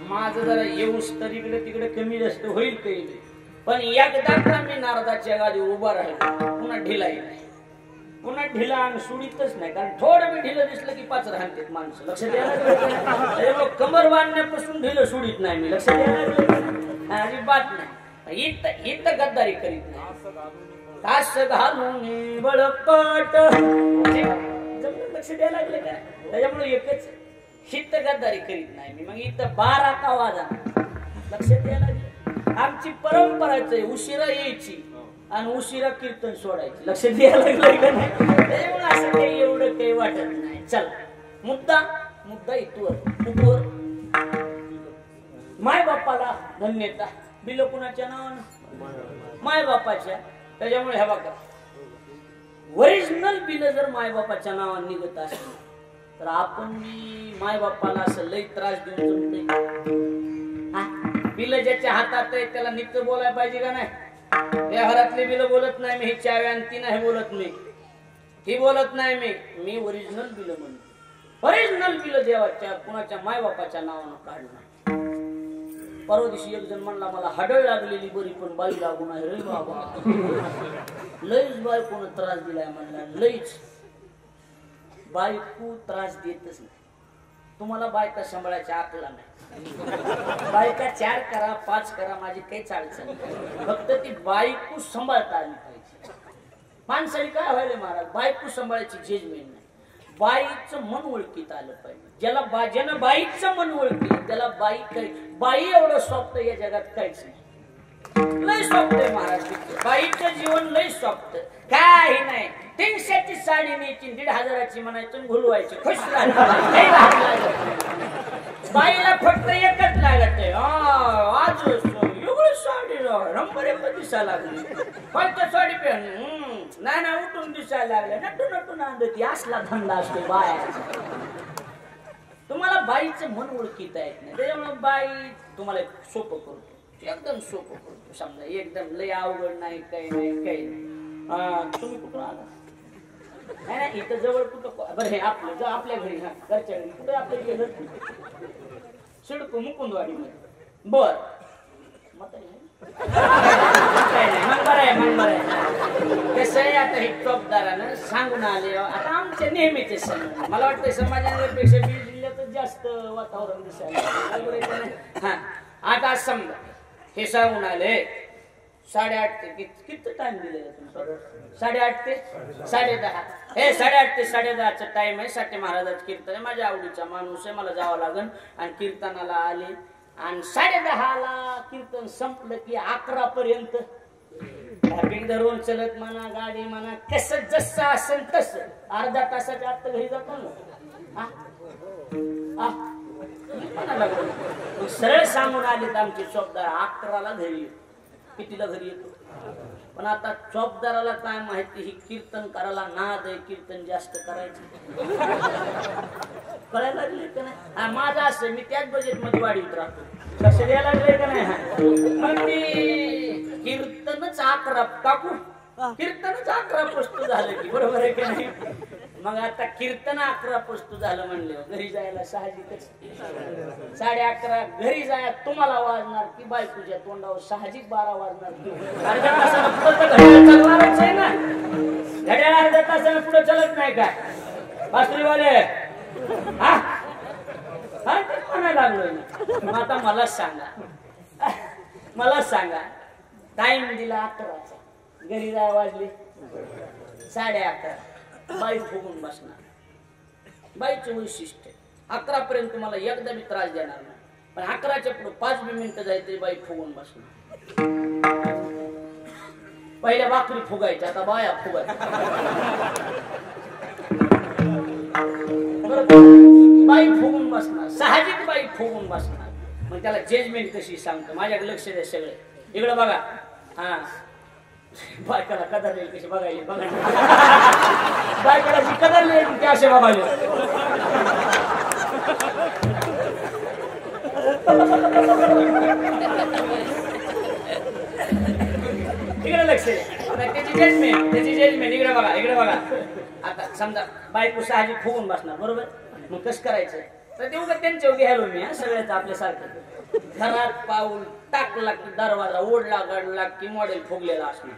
माझं जरा येऊस तर इकडे तिकडे कमी जास्त होईल काही पण एकदा मी नारदाच्या गादी उभा राहिलो पुन्हा ढिला नाही पुन्हा ढिला आणि सुडीतच नाही कारण थोडं मी ढिलं दिसलं की 5 राहतात माणसं लक्ष द्यायला कमर बांधण्यापासून ढिलं सुडीत नाही मी लक्ष द्यायला अजिबात नाही इथं गद्दारी करीत नाही तास घालून बळकट लक्ष द्यायला लागले का त्याच्यामुळे एकच शित्त गद्दारी करीत नाही मी मग इथं 12 का वाजा लक्षात द्यायला लागले आमची परंपराच आहे उशिरा यायची आणि उशिरा कीर्तन सोडायची लक्षात द्यायला लागलं का नाही त्याच्यामुळे असं काही एवढं काही वाटत नाही चल मुद्दा इथवर माय बापाला धन्यता बिल कुणाच्या नावानं माय बापाच्या त्याच्यामुळे हे बघा ओरिजिनल बिल जर माय बापाच्या नावाने निघत असेल तर आपण मी माय बापाला असं लई त्रास देऊ जमते बिल ज्याच्या हातात आहे त्याला नित्य बोलायला पाहिजे का नाही व्यवहारातले बिल बोलत नाही मी ही चावी आणि ती नाही बोलत मी ही बोलत नाही मी ओरिजिनल बिल म्हणतो ओरिजिनल बिल देवाच्या कुणाच्या माय बापाच्या नावानं काढणार परवा दिवशी एक जण म्हणला मला हाडळ लागलेली बरी पण बाई लागून आहे रे बाबा लईच बाई कोण त्रास दिलाय म्हणला लईच बायको त्रास देतच नाही तुम्हाला बायका सांभाळायच्या आकला नाही बायका 4 करा 5 करा माझी काही चालचं नाही फक्त ती बायको सांभाळता आली पाहिजे माणसाने काय व्हायला महाराज बायको सांभाळायची जजमेंट नाही बाईचं मन ओळखीत आलं पाहिजे ज्यानं बाईचं मन ओळखी त्याला बाई एवढं सॉफ्ट या जगात काहीच नाही लय सॉफ्ट आहे महाराज बाईचं जीवन लय सॉफ्ट काही नाही 300ची साडी न्यायची 1,500ची म्हणायचं घुलवायची खुश बाईला फक्त एकच लागत आहे आज एवढी साडी नंबर 1 दिसायला लागली फक्त साडी पेन नाही उठून दिसायला लागले नटून आणत असला धंदा असतो बायाचा तुम्हाला बाईचं मन ओळखीता येत नाही त्याच्यामुळे बाई तुम्हाला सोपं करतो एकदम सोपं करतो समजा एकदम लय अवघड नाही काही नाही तुम्ही कुठून आला नाही इथं जवळ कुठं बरं हे आपलं आपल्या घरी घरच्या घरी कुठे आपल्या गेलं सिडको मुकुंदवाडी मध्ये बर मग बरं आहे कसं आहे आता हे टोपदारानं सांगून आले आता आमच्या नेहमीचे सण मला वाटतं समाजापेक्षा बीड जिल्ह्यातच जास्त वातावरण दिसायला आता समजा हे सांगून आले 8:30 ते किती टाइम दिलेला तुमचा 8:30 ते 10:30 हे 8:30 ते 10:30चा टाइम आहे साठे महाराजाचं कीर्तन आहे माझ्या आवडीचा माणूस आहे मला जावं लागेल आणि कीर्तनाला आले आणि 10:30ला कीर्तन संपलं की 11 पर्यंत ट्रॅफिक धरून चलत म्हणा गाडी म्हणा कसं जसं असेल तसं अर्धा तासाच्या आत घरी जातो ना मग सरळ सांगून आलेत आमचे चौकदार 11ला घरी येतो कितीला घरी येतो पण आता चौकदाराला काय माहिती ही कीर्तन करायला नाद आहे कीर्तन जास्त करायचं कळायला लागले का नाही माझं असं मी त्याच बजेट मध्ये वाढीत राहतो लक्ष द्यायला लागले का नाही मग मी कीर्तनच 11 टाकू कीर्तनच 11 पुस्तक झालं की बरोबर आहे की नाही मग आता कीर्तन 11 पुस्तक झालं म्हणलं घरी जायला साहजिकच 11:30 घरी जाया तुम्हाला वाजणार की बायकोच्या तोंडावर साहजिक 12 वाजणार अर्ध्या तासाला पुढे घड्याळ चालणारच आहे ना घड्याळ अर्ध्या तासाला पुढे चलत नाही का बासरीवाले हा हा ते म्हणायला लागलोय ना. मग आता मला सांगा टाइम दिला 11चा, घरी जाय वाजले 11:30. बाई फुगून बसणार. बाईचं वैशिष्ट्य 11 पर्यंत तुम्हाला एकदा बी त्रास देणार नाही, पण 11च्या पुढे 5 मिनिटं जायचे बाई फुगून बसणार. पहिल्या भाकरी फुगायच्या, आता बाया फुगायच्या. बाई फुगून बसणार, साहजिक बाई फुगून बसणार. मग त्याला जजमेंट कशी सांगतो, माझ्याकडे लक्ष द्या सगळे. इकडं बघा. हा बायकाला कदर येईल कशी बघायली बघा. बायकाला जी कदर येईल ते असे बघायले. इकडे लक्ष द्या. त्याची जजमेंट इकडे बघा. आता समजा बायको साहजिक फुगून बसणार, बरोबर. मग कसं करायचं, तर ते उगा त्यांच्या उभी हॅलो मी सगळ्याच आपल्यासारखं. घरात पाऊल टाकला की दरवाजा ओढला गडला की मॉडेल फुगलेला असणार.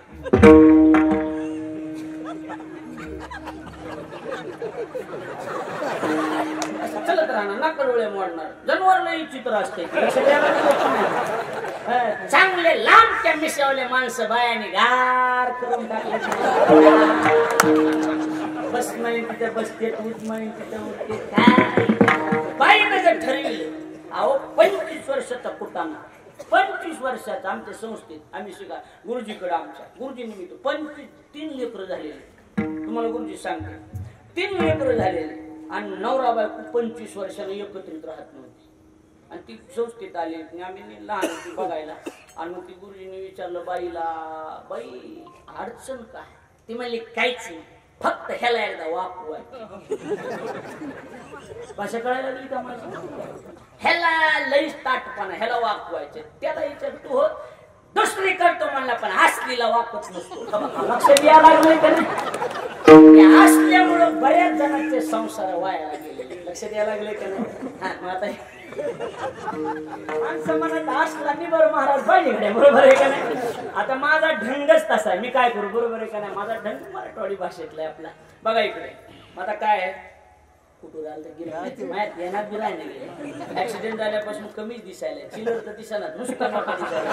चलत राहणार, नाकरवळे मोडणार. जनावर लई चित्र असते. चांगले लांब त्या मिशवले माणसं बायाने गार करून टाकले. बस म्हणे तिथे बसते, उठ म्हणे तिथे उठते. काय बाईनं जर ठरविलं, अहो 25 वर्षाचा कुटाणा, 25 वर्षाचा आमच्या संस्थेत आम्ही शिका गुरुजीकडे, आमच्या गुरुजी निमित्त 3 लेकरं झालेले. तुम्हाला गुरुजी सांगते 3 लेकरं झालेले. आणि नवरा बायको 25 वर्षानं एकत्रित राहत नव्हती. आणि ती संस्थेत आली, आम्ही लहान होती बघायला. आणि मग ती गुरुजीने विचारलं बाईला, बाई अडचण काय? ती म्हणली काहीच नाही, फक्त ह्याला एकदा वापवायचं. भाषा कळायला लागली का माझी? ह्याला लईच ताटपणा, ह्याला वापवायचे. त्याला विचार तू हो दुसरी करतो म्हणला, पण हसलीला वापत नसतो. लक्ष द्यायला लागलंय का नाही? हसल्यामुळं बऱ्याच जणांचे संसार वाया गेले. लक्ष द्यायला लागले का नाही? मग आता माणसं म्हणत हसला निबर महाराज पाहिजे, बरोबर आहे का नाही? आता माझा ढंगच तसा आहे, मी काय करू, बरोबर आहे का नाही? माझा ढंग मराठवाडी भाषेतला आहे आपला. बघा इकडे आता काय आहे, कुठं झालं तर गेलं माहित येणार बी राहिलं गेलं. ऍक्सिडेंट झाल्यापासून कमीच दिसायला, चिलर तर दिसायला नुसता नका दिसायला.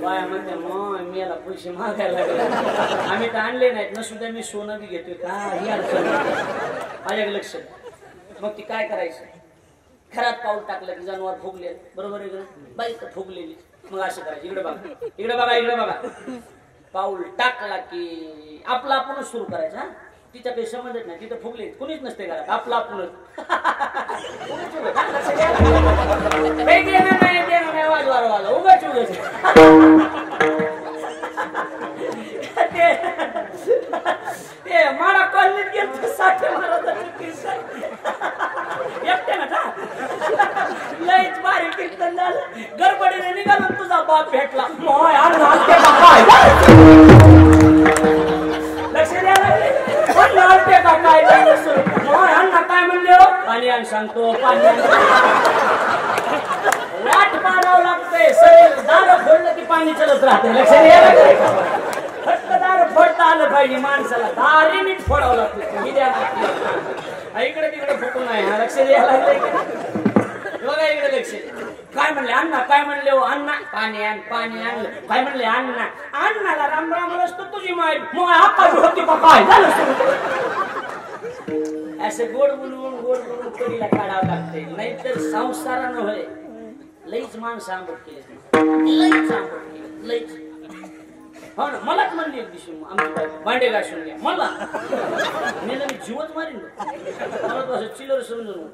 बाया म्हणते मग मी याला पैसे मागायला लागले, आम्ही तर आणले नाहीत ना सुद्धा, मी सोनं बी घेतोय का ही अडचण. माझ्याकडे लक्ष. मग ती काय करायचं, घरात पाऊल टाकलं की जनावर फुगले, बरोबर आहे का? बाई तर फुगलेली. मग असं करायचं. इकडे बघा. पाऊल टाकला की आपला आपणच सुरू करायचं. तिचा काही समजत नाही, तिथं फुगले कुणीच नसते घरात, आपला आपणच. नाही वाजवार उगाच ते मारा कॉलनीत गेलो 60 महाराजांचा एकट्या ना लयच भारी कीर्तन झालं. गडबडीने निघालो, तुझा बाप भेटला. लक्ष द्यायला काय म्हणले हो, पाणी आण सांगतो, पाणी वाट पाडावं लागतंय. सगळे दार फोडलं की पाणी चलत राहते. लक्ष द्यायला फक्त दार फोडता आलं पाहिजे माणसाला, दारी नीट फोडावं लागतं. इकडे तिकडे फुटू नाही. लक्ष द्यायला लागलंय बघा. इकडे लक्ष. काय म्हणले अण्णा, काय म्हणले हो अण्णा, पाणी आण, पाणी आणलं. काय म्हणले अण्णा, अण्णाला राम राम असतो तुझी माय मग आता होती का काय झालं. असं गोड बोलून कधीला काढावं लागते, नाहीतर संसारानं होय लईच माणसं आंबट केले, लईच. हो ना, मलाच म्हणली एक दिवशी आमची भांडे घासून घ्या. मला मी जीवच मारीन, मला तो असं चिलर समजून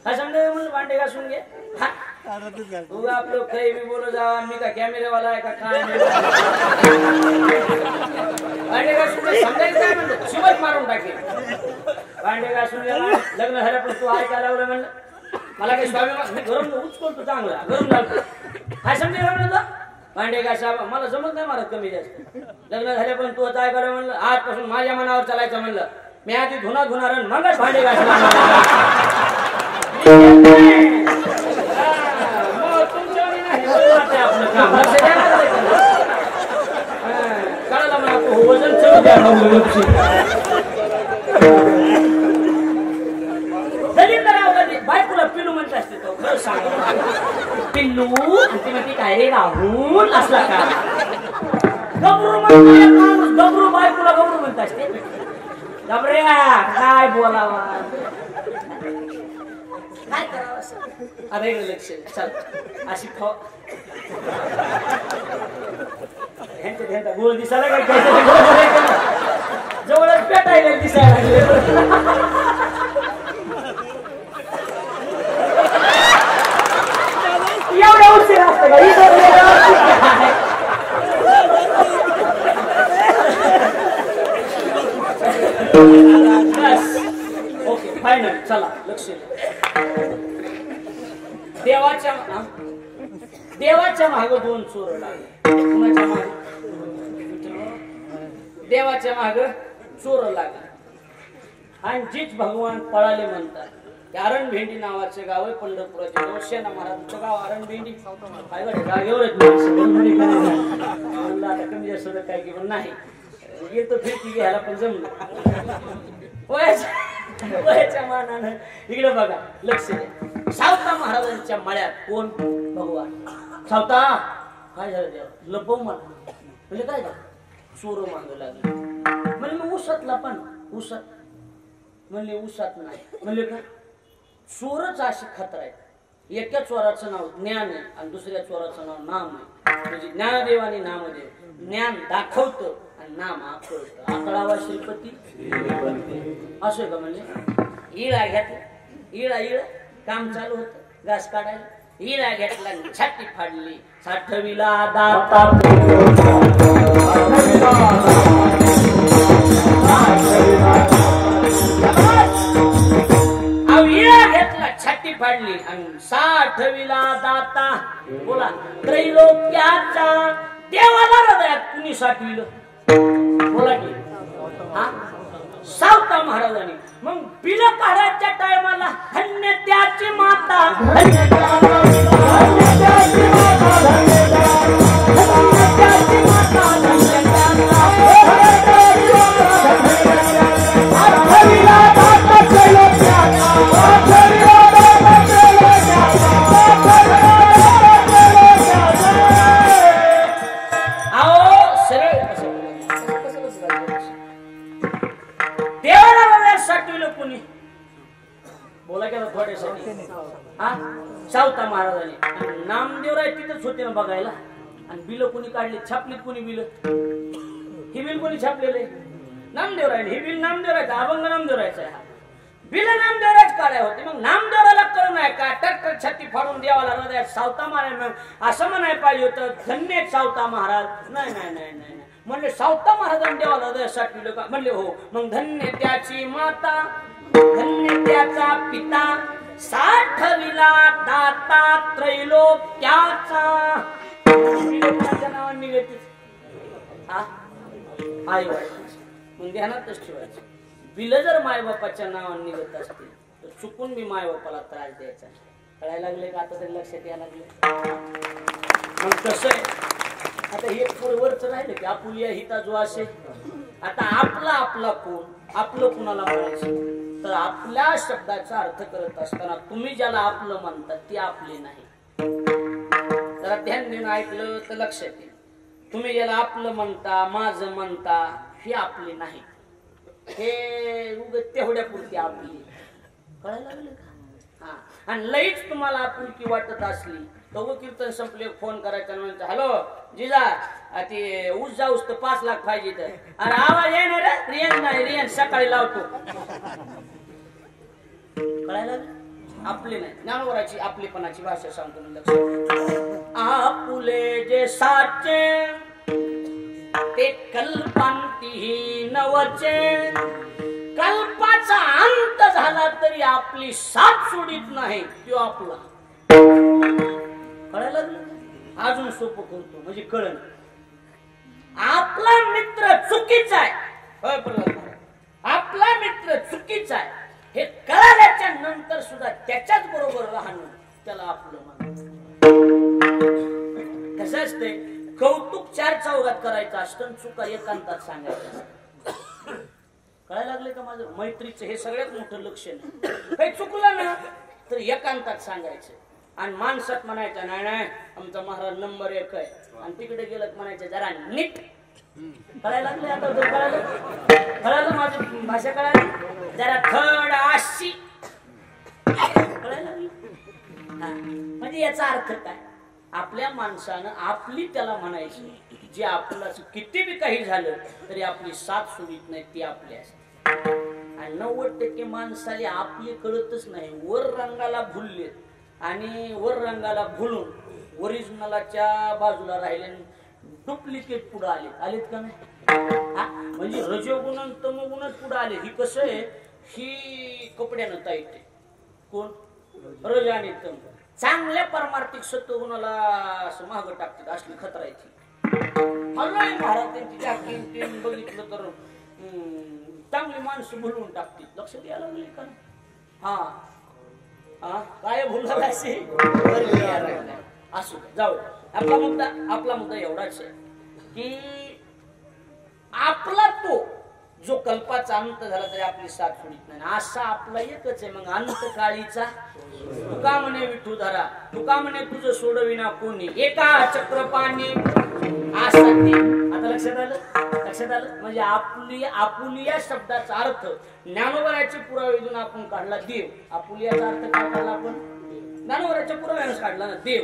काय सांगतो म्हणलं भांडे घासून घे. तू आपलं काही मी बोलत जा, मी का कॅमेरावाला आहे का काय? भांडे घासून समजायचं काय म्हणलं, शिवच मारून टाकेल. भांडे घासून गेला, लग्न झाल्यापासून तू ऐकायला लावलं म्हणलं. मला काही स्वामी मी गरम उचकलतो, चांगला गरम झालं. काय समजायला म्हणलं, भांडे घासा मला जमत नाही मारत कमी जास्त. लग्न झाल्यापासून तू आता ऐकायला म्हणलं, आजपासून माझ्या मनावर चालायचं म्हणलं. मी आधी धुणार आणि मगच भांडे घासला. कळाला मला वजन चढू द्या. सांगा पिल्लू आणि ती म्हणते काय रे राहुल असला का गबरू म्हणतो माणूस गबरू बायकोला गबरू म्हणत असते गबरे काय बोलावा काय करावं असं आता इकडे लक्ष चल अशी गोळ दिसायला काय जवळच पेटायला दिसायला एवढ्या उशीर असतं का ओके फायनल चला लक्ष देवाच्या माग दोन चोर लागले कुणाच्या माग देवाच्या माग चोर लागले आणि जीच भगवान पळाले म्हणतात आरणभेंडी नावाचं गाव आहे पंढरपुराचे नवसेना महाराजांचं गाव आरणभेंडी जागेवर आता कमी जास्त काय किंवा नाही येतो फिरती घ्यायला पण जमलं वयाच्या मानानं इकडे बघा लक्ष द्या सावता महाराजांच्या मळ्यात कोण भगवान सावता काय झालं देवा लपव मला म्हणजे काय झालं चोर मागू लागले म्हणजे मग उसातला पण उसात म्हणले उसात नाही म्हणले का चोरच अशी खतर आहे एका चोराचं नाव ज्ञान आहे आणि दुसऱ्या चोराचं नाव नाम आहे म्हणजे ज्ञानदेवानी नामदेव ज्ञान दाखवतं आणि नाम आकळतं आकळावा श्रीपती असं का म्हणजे इळा घेतला इळा काम चालू होतं घास काढायला इळा घेतला छाती फाडली साठविला दाता घेतला छाती फाडली आणि साठविला दाता बोला त्रैलोक्याचा देवाला हृदयात कुणी साठविलं बोला की हा सावता महाराजांनी मग बिल काढायच्या टायमाला धन्य त्याची माता सावता महाराजांनी नामदेवराय तिथंच होते ना बघायला आणि बिल कोणी काढले छापलीत कोणी बिल ही बिल कोणी छापलेले नामदेवराय ही बिल नामदेवरायचं अभंग नामदेवरायचा आहे बिल नामदेवरायच काढाय होते मग नामदेवरायला कळून आहे का टक्कर छाती फाडून देवाला हृदयात सावता महाराज असं म्हणाय पाहिजे होतं धन्य सावता महाराज नाही नाही नाही नाही म्हणले सावता महाराजांनी देवाला हृदयासाठी का म्हणले हो मग धन्य त्याची माता धन्य त्याचा पिता साठविला दाता त्रैलोक्याचा नावाने निघते आई मग ध्यानातच ठेवायचं बिल जर मायबापाच्या नावाने निघत असतील तर चुकून मी मायबापाला त्रास द्यायचा कळायला लागले का आता तरी लक्षात यायला लागले मग कसं आहे आता हे पूर्वरच राहिलं की आपुलिया हिता जो असेल आता आपला कोण आपलं कुणाला म्हणायचं तर आपल्या शब्दाचा अर्थ करत असताना तुम्ही ज्याला आपलं म्हणतात ते आपले नाही जरा ध्यान देऊन ऐकलं तर लक्षात येईल तुम्ही ज्याला आपलं म्हणता माझं म्हणता हे आपले नाही हे उगत तेवढ्या पुरती आपली कळायला लागलं का हा आणि लईच तुम्हाला आपुलकी वाटत असली तर कीर्तन संपले फोन करायचा म्हणतो हॅलो जिजा ते ऊस जाऊस तर 5 लाख पाहिजे तर अरे आवाज येणार रियन नाही रियन सकाळी लावतो कळायला आपले नाही ज्ञानवराची आपलेपणाची भाषा सांगतो मी लक्षात आपुले जे साचे ते कल्पांती नवचे कल्पाचा अंत झाला तरी आपली साथ सोडित नाही तो आपला कळायला अजून सोपं करतो म्हणजे कळण आपला मित्र चुकीचा आहे आपला मित्र चुकीचा आहे हे कळाल्याच्या नंतर सुद्धा त्याच्याच बरोबर राहणं त्याला आपलं म्हणणं कसं असते कौतुक 4 चौघात करायचं असतं चुका एकांतात सांगायचं कळायला लागले का माझं मैत्रीचं हे सगळ्यात मोठं लक्षण काही चुकलं ना तर एकांतात सांगायचं आणि माणसात म्हणायचं नाही नाही आमचा महाराज नंबर 1 आहे, आणि तिकडे गेलं म्हणायचं जरा नीट. कळायला लागले आता? कळालं माझी भाषा? कळाली जरा थर्ड अशी कळायला लागली. म्हणजे याचा अर्थ काय? आपल्या माणसानं आपली त्याला म्हणायची, जे आपलं किती बी काही झालं तरी आपली साथ सोडित नाही, ती आपली असते. आणि 90% माणसाले आपले कळतच नाही, वर रंगाला भुललेत आणि वर रंगाला भुलून ओरिजिनलच्या बाजूला राहिले, डुप्लिकेट पुढे आलेत का नाही? म्हणजे रजोगुण आणि तमोगुणच पुढे आले. ही कसं आहे, ही कपड्यानं ताईते. कोण? रज आणि तम. चांगल्या परमार्थिक सत्वगुणाला असं महाग टाकतात, असली खतरायची. हल्लाय महाराज त्यांची जाकी बघितलं तर चांगली माणसं भुलवून टाकतील. लक्ष द्यायला लागले का? हा काय भुलला असे असू जाऊ. आपला मुद्दा एवढाच आहे की आपला तो जो कल्पाचा अंत झाला तरी आपली साथ सोडित नाही, असा आपला एकच आहे. मग अंतकाळीचा तुका म्हणे विठूधरा, तुका म्हणे तुझं सोडविना कोणी, एका चक्रपाणी आसक्ती. आता लक्षात आलं? म्हणजे आपुली या शब्दाचा अर्थ ज्ञानोबराचे पुरावे देऊन आपण काढला देव. आपुलियाचा अर्थ काय काढला आपण? ज्ञानोबराच्या पुराव्यानं काढला ना देव.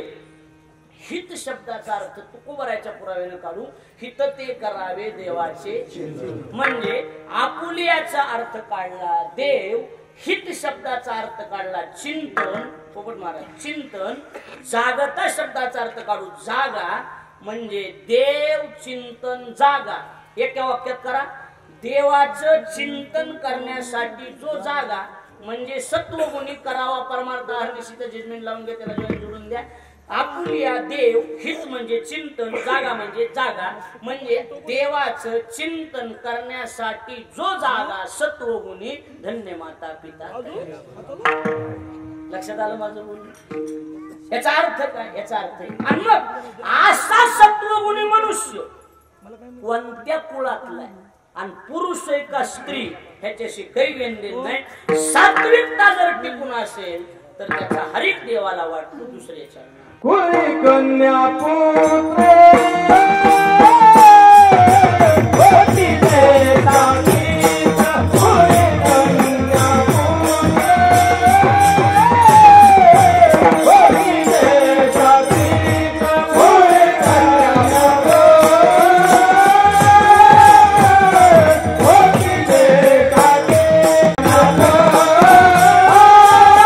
हित शब्दाचा अर्थ तुकोबराच्या पुराव्यानं काढू, हित ते करावे देवाचे. म्हणजे आपुलियाचा अर्थ काढला देव, हित शब्दाचा अर्थ काढला चिंतन. पोपट महाराज चिंतन. जागता शब्दाचा अर्थ काढू जागा, म्हणजे देव चिंतन जागा. एका वाक्यात करा, देवाचं चिंतन करण्यासाठी जो जागा, म्हणजे सत्वगुणी करावा परमार्थ हरनिशित जजमेंट लावून घ्या, त्याला जोडून द्या. आपुलिया देव, हित म्हणजे चिंतन, जागा म्हणजे जागा, म्हणजे देवाचं चिंतन करण्यासाठी जो जागा सत्वगुणी धन्य माता पिता. लक्षात आलं माझं बोलणं? याचा अर्थ काय? याचा अर्थ आहे आणि मग असा सत्वगुणी मनुष्य कोणत्या कुळातला आहे आणि पुरुष आहे का स्त्री ह्याच्याशी काही घेणदेण नाही. सात्विकता जर टिकून असेल तर त्याचा हरिक देवाला वाटतो, दुसऱ्याच्या कुळी कन्या पुत्र होती देता गीत, कुळी कन्या पुत्र होती देता गीत, कुळी कन्या होती देता गीत, होती देता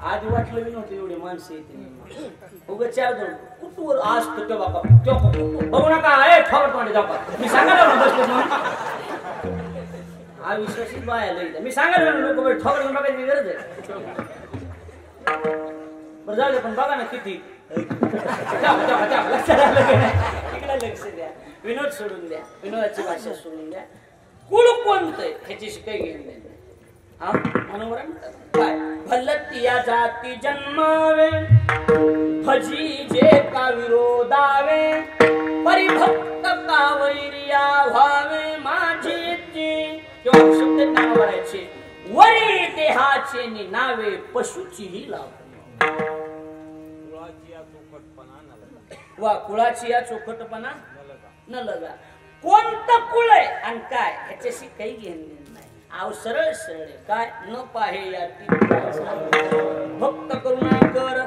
आधी वाटलं बी नव्हतं एवढे माणसं येते. उगा चार दोन कुठवर आज तर तेव्हा बघू नका. ए फवट मांडे जाऊ मी सांगायला बसलो हा विश्वासीच बाया लई मी सांगायला लोक ठोकर बघायची गरज आहे. बरं झालं पण बघा ना किती लक्ष द्या. विनोद सोडून द्या, विनोदाची भाषा सोडून द्या. कुळ कोणतं ह्याच्याशी काही घेऊन द्या. हा मनोवर काय भलती या जाती जन्मावे भजी जे का विरोधावे परिभक्त का वैर्या व्हावे माझी किंवा शब्द ज्ञान वरायचे वरी देहाचे नावे पशुचीही लाव वा कुळाची या चोखटपणा न लगा. कोणतं कुळ आहे आणि काय ह्याच्याशी काही घेणं नाही. आव सरळ सरळ काय न पाहे याती भक्त करुणाकर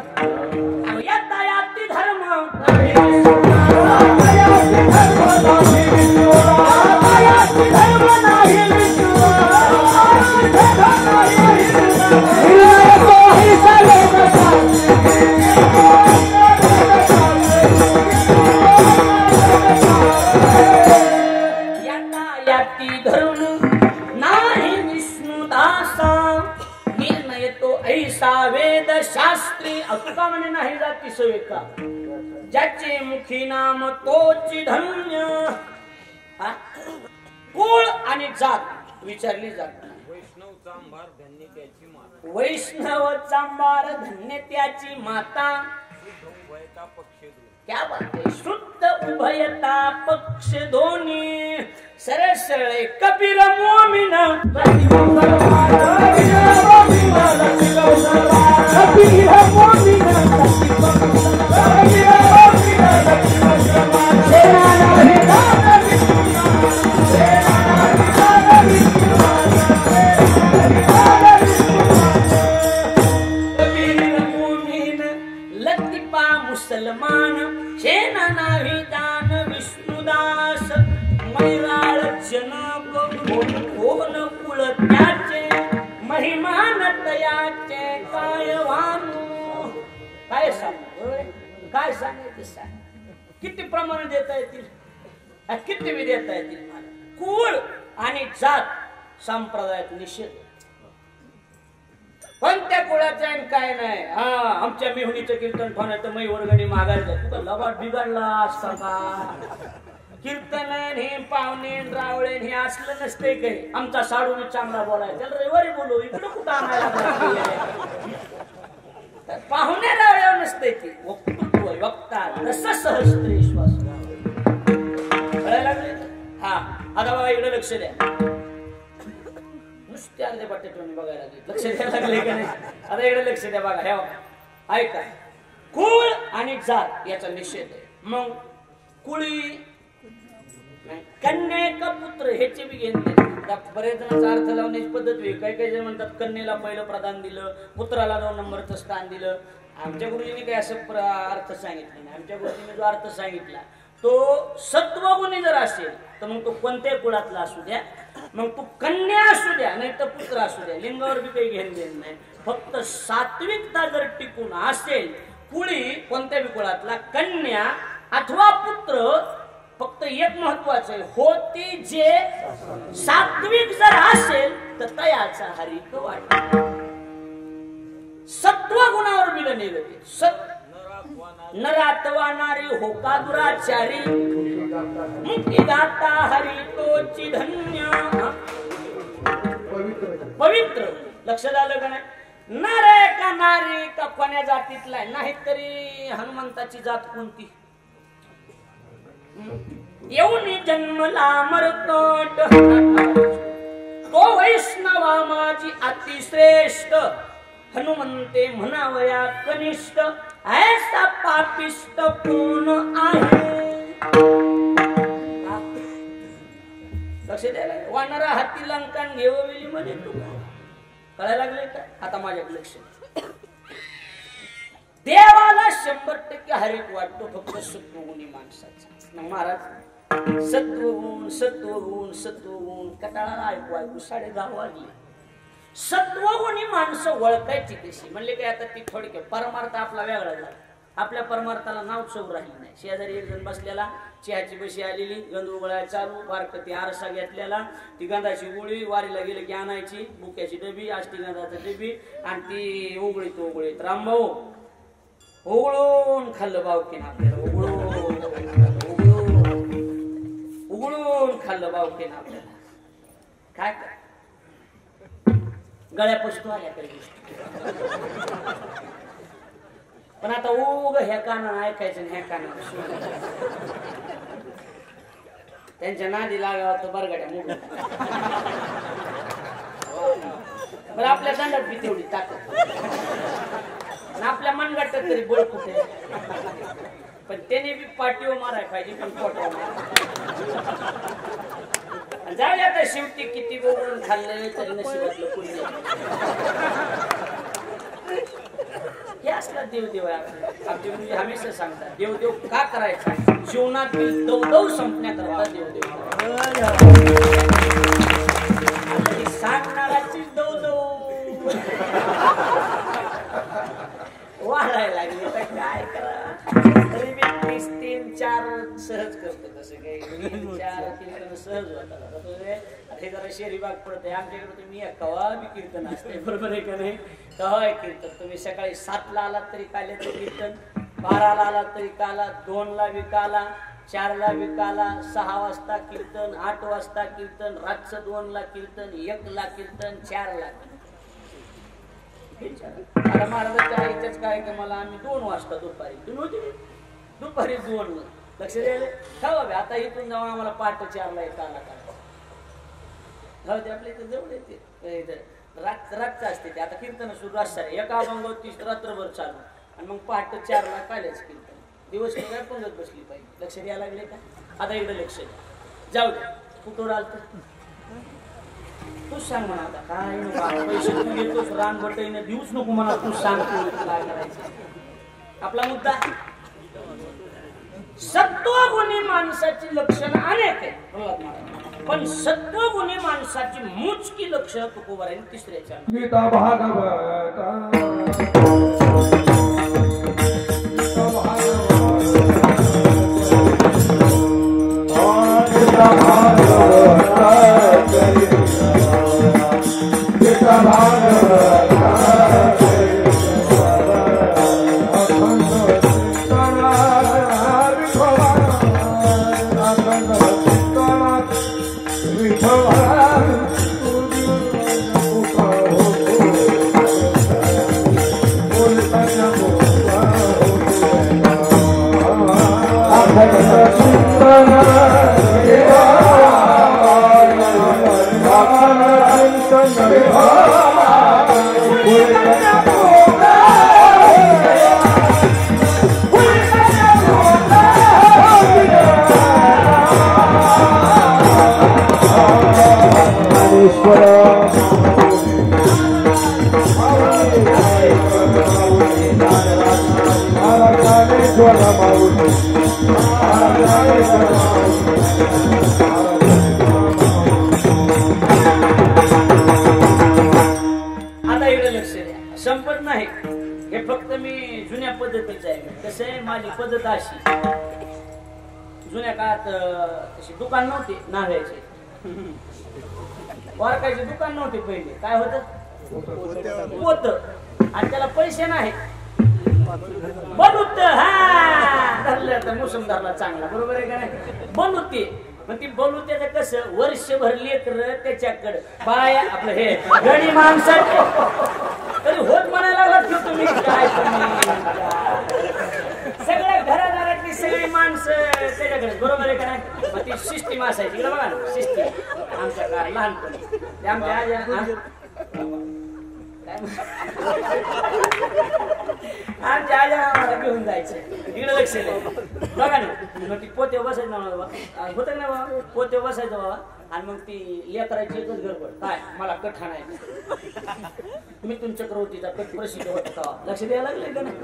याता याती धर्म वेद शास्त्री अतुका म्हणे नाही जाती सवेका ज्याचे मुखी नाम तोची धन्य. कुळ आणि जात विचारली जात नाही. वैष्णव चांभार धन्य त्याची माता, वैष्णव चांभार धन्य त्याची माता. उभयता पक्ष क्या बात आहे. शुद्ध उभयता पक्ष दोन्ही सरळ सरळ कबीर मोमिन मुसलमान शेना नाही दान विष्णुदास मैराळ जनक कोण कुळ त्याचे महिमान तयाचे काय वानू. काय सांगू काय सांगायचं सांग. किती प्रमाण देता येतील किती बी देता येतील. कुळ आणि जात संप्रदायात निषेध. कोणत्या कुळाचं आणि काय नाही. हा आमच्या मेहुणीचं कीर्तन ठेवण्यात मै वर्गणी मागायला तुला लबाड बिघडला असता का. कीर्तन हे पाहुणे रावळे हे असलं नसते काही. आमचा साडू मी चांगला बोलायचा त्याला रविवारी बोलू इकडं कुठं आणायला पाहुणे रावळे नसते ते वक्तृत्व वक्ता रस सहस्त्रेश्वास कळायला लागले. हा आता बघा इकडे लक्ष द्या. नुसते अर्धे पट्टे तुम्ही बघायला लागले. लक्ष द्यायला लागले का नाही. आता इकडे लक्ष द्या बघा. हे ऐका कुळ आणि जात याचा निषेध आहे. मग कुळी कन्या का पुत्र ह्याचे बी घेणे. बरेच जणांचा अर्थ लावण्याची पद्धत वेगळी. काही काही जण म्हणतात कन्येला पहिलं प्रदान दिलं पुत्राला 2 नंबरचं स्थान दिलं. आमच्या गुरुजींनी काही असं अर्थ सांगितलं नाही. आमच्या गुरुजींनी जो अर्थ सांगितला तो सत्वगुणी जर असेल तर मग तो कोणत्याही कुळातला असू द्या. मग तू कन्या असू द्या नाही तर पुत्र असू द्या. लिंगावर बी काही घेणं देणं नाही. फक्त सात्विकता जर टिकून असेल कुळी कोणत्याही कुळातला कन्या अथवा पुत्र फक्त एक महत्वाचं आहे होती जे सात्विक जर असेल तर तयाचा हरिक वाट. सत्व गुणावर बिल निगते. नरातवा नारी होका दुराचारी मुक्ती दाता हरी तोची धन्य. पवित्र लक्षात आलं का नाही. नर का नारी का कोण्या जातीतला नाहीतरी हनुमंताची जात कोणती. येऊन जन्मला मरतोट तो वैष्णवा माझी अतिश्रेष्ठ हनुमंते म्हणावया कनिष्ठ ऐसा पापिष्ट कोण आहे. लक्ष द्यायला वानरा हाती लंकान घेवली म्हणजे तू कळायला लागले का. आता माझ्याकडे लक्ष. देवाला 100% हरिक वाटतो फक्त सत्वगुणी माणसाचा. महाराज सत्वगुण सत्वगुण सत्वगुण कटाळाला ऐकू 10:30 वाजले. सत्वगुणी माणसं ओळखायची कशी म्हणले काय आता ती थोडक्यात परमार्थ आपला वेगळा झाला. आपल्या परमार्थाला नाव चव राहिली नाही. शेजारी एक जण बसलेला, चहाची बशी आलेली, गंध उगळायला चालू, बारक ती आरसा घेतलेला, ती गंधाची गोळी वारीला गेले की आणायची, बुक्याची डबी, आष्टी गंधाची डबी, आणि ती उघळीत रामभाऊ उघळून खाल्लं बावकीन आपल्याला, उघळून खाल्लं बावकीन आपल्याला. काय गळ्यापासून आल्या काही गोष्टी, पण आता उग ह्या कानानं ऐकायचं ह्या कानानं त्यांच्या नादी लागावं तर बरगड्या मुग. बरं आपल्या दंडात बी तेवढी ताकद, आपल्या मनगटात तरी बळ कुठे, पण त्याने बी पाठीवर माराय पाहिजे, पण पोटावर जाऊ आता. शेवटी किती बोलून खाल्लं तरी नशिबातलं पुण्य. हे असला देवदेव आहे आपलं. आपले म्हणजे हमेशा सांगतात देवदेव का करायचा, जीवनातील दवदव संपण्याकरता देवदेव सांगणाराची दवदव वाढायला लागली तर काय करा. तरी मी 3-4 सहज करतो, तसं काही 3-4 सहज होतात. हे जरा शहरी भाग पडत आहे आमच्याकडे. तुम्ही कवा बी कीर्तन असते, बरोबर आहे का नाही? कवा कीर्तन तुम्ही सकाळी 7ला आलात तरी काल्याचं कीर्तन, 12ला आलात तरी काला, 2ला बी काला, 4ला बी काला, 6 वाजता कीर्तन, 8 वाजता कीर्तन, रातचं 2ला कीर्तन, 1ला कीर्तन, 4ला. आता महाराजांच्या आईच्याच कार्यक्रमाला आम्ही 2 वाजता दुपारी, दुपारी 2 लक्ष द्यायला ठेवा. आता इथून जाऊन आम्हाला पहाटे 4ला येताना आपल्या इथं जवळ येते, रातचं असते ते. आता कीर्तन सुरू असणार, एका अभंग 30 रात्रभर चालू, आणि मग पहाटे 4ला कायलाच कीर्तन. दिवस काय पंगत बसली पाहिजे. लक्ष द्यायला लागले का? आता इकडे लक्ष द्या. जाऊ द्या, कुठं आलत तूच सांग म्हणा. आता काय पैसे तू घेतोस रान बटाईने देऊच नको म्हणा, तूच सांग काय करायचं. आपला मुद्दा सत्वगुणी माणसाची लक्षणं अनेक आहेत, पण सत्वगुणी माणसाची मोजकी लक्षणं तुकोबाराने तिसऱ्याच्या गीता भागवत संपत नाही. हे फक्त मी जुन्या पद्धतीचं आहे. कसं आहे, माझी पद्धत अशी, जुन्या काळात तशी दुकान नव्हते नारळाचे, वारकाचे दुकान नव्हते पहिले. काय होत पोत, आणि त्याला पैसे नाही, बनूत. हा धरलं तर मोसम धरला चांगला, बरोबर आहे का नाही? बनूते. मग ती बलुत्याचं कसं, वर्षभर लेकर त्याच्याकडे बाया आपलं हे गडी माणसं तरी होत म्हणायला लागला तुम्ही. काय सगळ्या घरादारातली सगळी माणसं त्याच्याकडे, बरोबर आहे का नाही? मग ती सिस्टीम असायची. इकडे बघा ना सिस्टीम, आमच्या काळ लहानपणी ते आमच्या आमच्या आजा आम्हाला घेऊन जायचं. इकडे लक्ष द्यायचं बघा ना. मग ती पोते बसायचं ना बाबा, होत ना बाबा, पोते बसायचं बाबा, आणि मग ती लेकरायची एकच गडबड, काय मला कट हाणायचं. तुम्ही तुमच्या प्रवृत्तीचा कट प्रसिद्ध होता, लक्ष द्यायला लागले का नाही?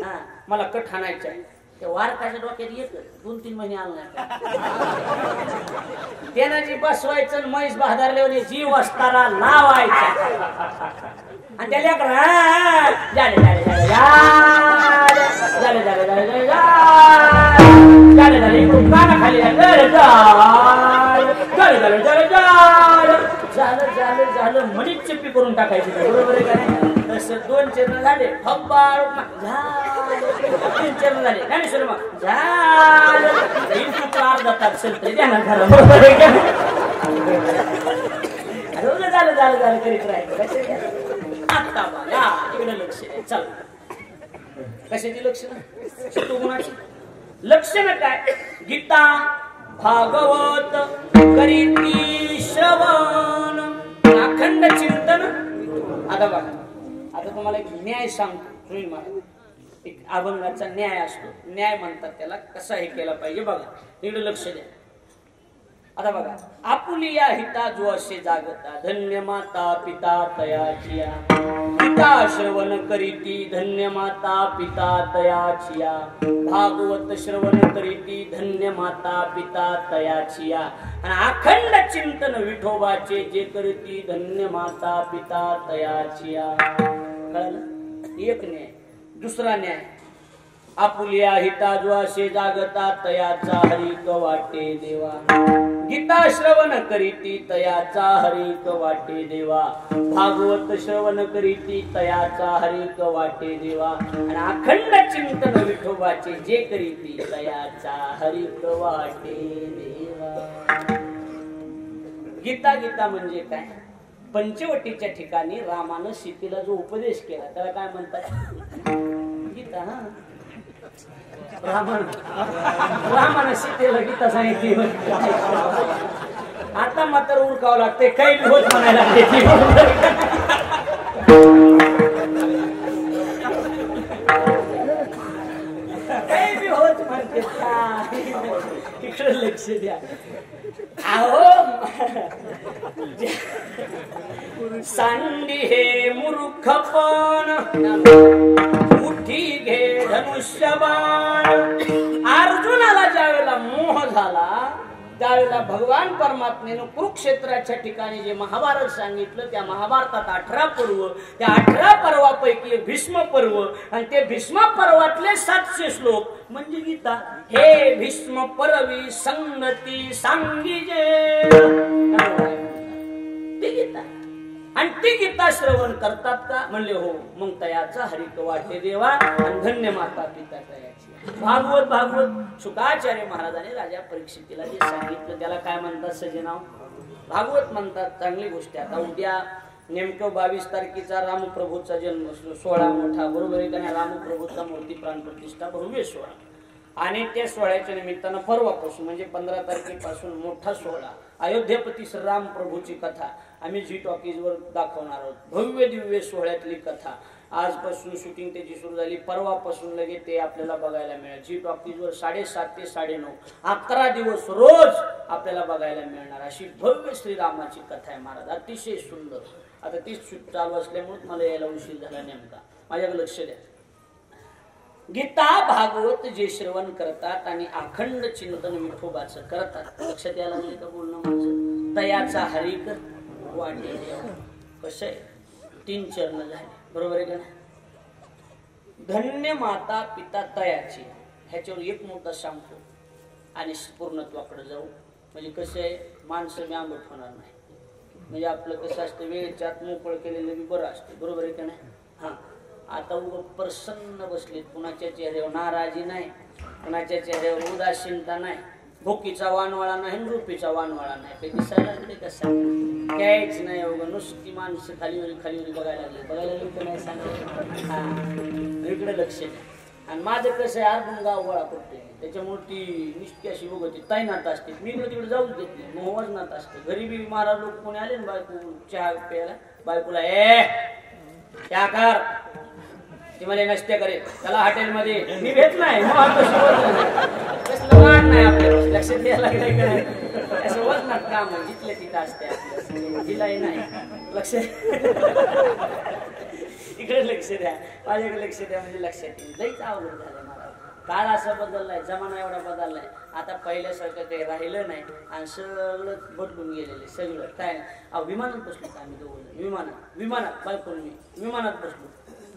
हा मला कट हाणायचं आहे. त्या वारकाच्या डोक्यात येत 2-3 महिने आलं नाही. त्यानं जी बसवायचं म्हैस बहादरले जीव असताना लावायचा, आणि त्या लेकरा झाले झालं झालं झालं झालं झालं झालं इकडून काना खाली झालं झालं झालं झालं झालं झालं झालं म्हणीच चिप्पी करून टाकायची बरोबर आहे का नाही तसं 2 चरण झाले हब्बाळ तीन चरण झाले ज्ञानेश्वर मग झालं अर्धा तास चलतंय ध्यानात घाला बरोबर आहे का झालं झालं झालं करीत राहायचं आता बघा इकडे लक्ष द्या चल कशाची लक्षणं सत्वगुणाची लक्षणं काय गीता भागवत करीती श्रवण अखंड चिंतन आता बघा आता तुम्हाला एक न्याय सांगतो तुम्ही मला एक अभंगाचा न्याय असतो न्याय म्हणतात त्याला कसा हे केला पाहिजे बघा इकडे लक्ष द्या आता बघा आपुलिया हिता जो असे जागता धन्य माता पिता तयाचिया पिता श्रवण करीती धन्य माता पिता तयाचिया भागवत श्रवण करीती धन्य माता पिता तयाचिया आणि अखंड चिंतन विठोबाचे जे करीती धन्य माता पिता तयाचिया कळलं एक न्याय दुसरा न्याय आपुलिया हिता जो असे जागता तयाचा हरिक वाटे देवा गीता श्रवण करीती तयाचा हरिक वाटे देवा भागवत श्रवण करीती तयाचा हरिक वाटे देवा आणि अखंड चिंतन विठोबाचे जे करीती तयाचा हरिक वाटे देवा गीता गीता म्हणजे काय पंचवटीच्या ठिकाणी रामानं सीतेला जो उपदेश केला त्याला काय म्हणतात गीता हा रामानं सीतेला गीता सांगितली आता मात्र उरकावं लागते काही बी होत म्हणायला काही बी होत म्हणते इकडे लक्ष द्या अहो सांडी हे मूर्खपण उठी घे धनुष्यबाण अर्जुनाला ज्यावेळेला मोह झाला त्यावेळेला भगवान परमात्मेनं कुरुक्षेत्राच्या ठिकाणी जे महाभारत सांगितलं त्या महाभारतात 18 पर्व त्या 18 पर्वापैकी एक भीष्म पर्व आणि ते भीष्म पर्वातले 700 श्लोक म्हणजे गीता हे भीष्म पर्वी संगती सांगीजे ते गीता आणि ती गीता श्रवण करतात का म्हणले हो मग तयाचा हरिक वाटे देवा आणि धन्य माता पिता तयाची भागवत भागवत शुकाचार्य महाराजांनी राजा परीक्षितीला जे सांगितलं त्याला काय म्हणतात सजनाव भागवत म्हणतात चांगली गोष्ट आता उद्या नेमकं 22 तारखेचा रामप्रभूचा जन्म सोहळा मोठा बरोबर आहे का रामप्रभूचा मूर्ती प्राण प्रतिष्ठा भव्य सोहळा आणि त्या सोहळ्याच्या निमित्तानं परवापासून म्हणजे 15 तारखेपासून मोठा सोहळा अयोध्यापती श्रीराम प्रभूची कथा आम्ही जी टॉकीजवर दाखवणार आहोत भव्य दिव्य सोहळ्यातली कथा आजपासून शूटिंग त्याची सुरू झाली परवापासून लगेच ते आपल्याला बघायला मिळेल जी टॉकीजवर 7:30 ते 9:30 11 दिवस रोज आपल्याला बघायला मिळणार अशी भव्य श्रीरामाची कथा आहे महाराज अतिशय सुंदर आता ती शूट चालू असल्यामुळे मला यायला उशीर झाला नेमका माझ्याकडे लक्ष द्या गीता भागवत जे श्रवण करतात आणि अखंड चिंतन विठोबाचं करतात लक्षात यायला लागले का बोलणं माझं तयाचा हरिक वाटे कसं आहे 3 चरण झाले बरोबर आहे का धन्य माता पिता तयाची ह्याच्यावर एक मुद्दा सांगतो आणि पूर्णत्वाकडे जाऊ म्हणजे कसं आहे माणसं मी आंबट होणार नाही म्हणजे आपलं कसं असतं वेळेच्या आत मोकळ केलेलं बी बरं असतं बरोबर आहे का नाही हा आता उग प्रसन्न बसलेत कुणाच्या चेहऱ्यावर नाराजी नाही कुणाच्या चेहऱ्यावर उदासीनता नाही भोकीचा वानवाळा नाही झोपीचा वानवाळा नाही काही दिसायला लागले कसं काहीच नाही अवघं नुसती माणसं खालीवरी बघायला लागली तर नाही सांगितलं इकडे लक्ष द्या आणि माझं कसं आहे अर्धून गाव गोळा करतोय त्याच्यामुळे ती निष्ठी अशी बघते तैनात असते मी इकडे तिकडे जाऊच देत नाही मग वजनात असते गरीबी महाराज लोक कोणी आले ना बायको चहा प्यायला बायकोला चहा कर ती मला नसते करेल त्याला हॉटेलमध्ये मी भेट नाही कसलं वाढ नाही आपल्या लक्षात द्यायला लागलं असं वजनात काम आहे जिथल्या तिथं असते आपल्या जिलाही नाही लक्ष इकडे लक्ष द्या माझ्याकडे लक्ष द्या म्हणजे लक्षात येईल लईच अवघड झालं मला काळ असा बदललाय जमाना एवढा बदललाय आता पहिल्यासारखं काही राहिलं नाही आणि सगळं बदलून गेलेलं सगळं काय नाही विमानात बसलो आम्ही दोघं विमानात बायकोन मी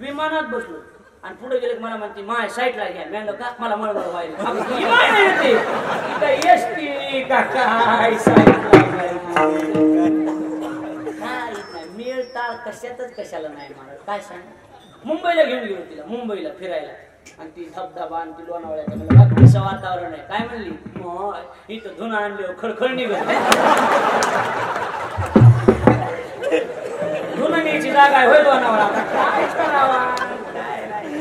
विमानात बसलो आणि पुढे गेले मला म्हणते माय साईडला घ्या. मी का मला मळमळ व्हायला माय नाही येते काय एसटी का काय साईडला काय नाही मेळ टाळ कशातच कशाला नाही मला काय सांग. मुंबईला घेऊन गेलो तिला मुंबईला फिरायला आणि ती धबधबा आणि ती लोणावळ्याचं मला कसं वातावरण आहे काय म्हणली मग इथं धुणं आणले खळखळ निघत धुणं न्यायची जागा आहे होय लोणावळा काय करावा काय नाही.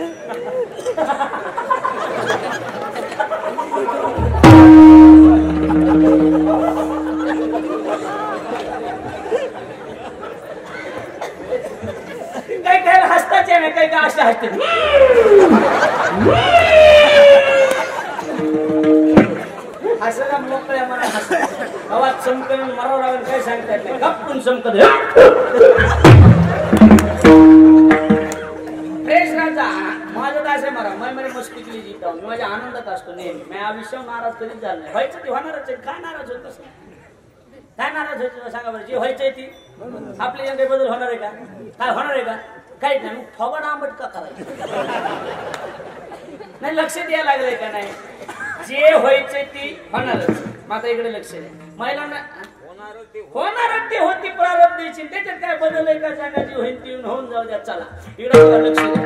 काही काही हसताच आहे काही काय असे हसते हसला मोकळ्या मला हस आवाज चमकन मराव लागेल काय सांगता येत नाही गप्पून चमकत फ्रेश राजा माझं तर असं मरा मी मस्ती केली जिंकता मी माझ्या आनंदात असतो नेहमी मी आयुष्यावर नाराज कधीच झालं नाही व्हायचं ते होणारच आहे काय नाराज होत कसं काय नाराज होत सांगा बरं जे व्हायचंय ती आपल्या काही बदल होणार आहे का काय होणार आहे का काहीच नाही मग थोबड आंबट का करायचं नाही लक्ष द्यायला लागलंय का नाही जे व्हायचंय ती होणारच. माझा इकडे लक्ष द्या महिलांना होणार ते होती प्रारंभ द्यायची त्याच्यात काय बदल आहे का सांगा जी होईल ती होऊन जाऊ द्या चला इकडे लक्ष द्या.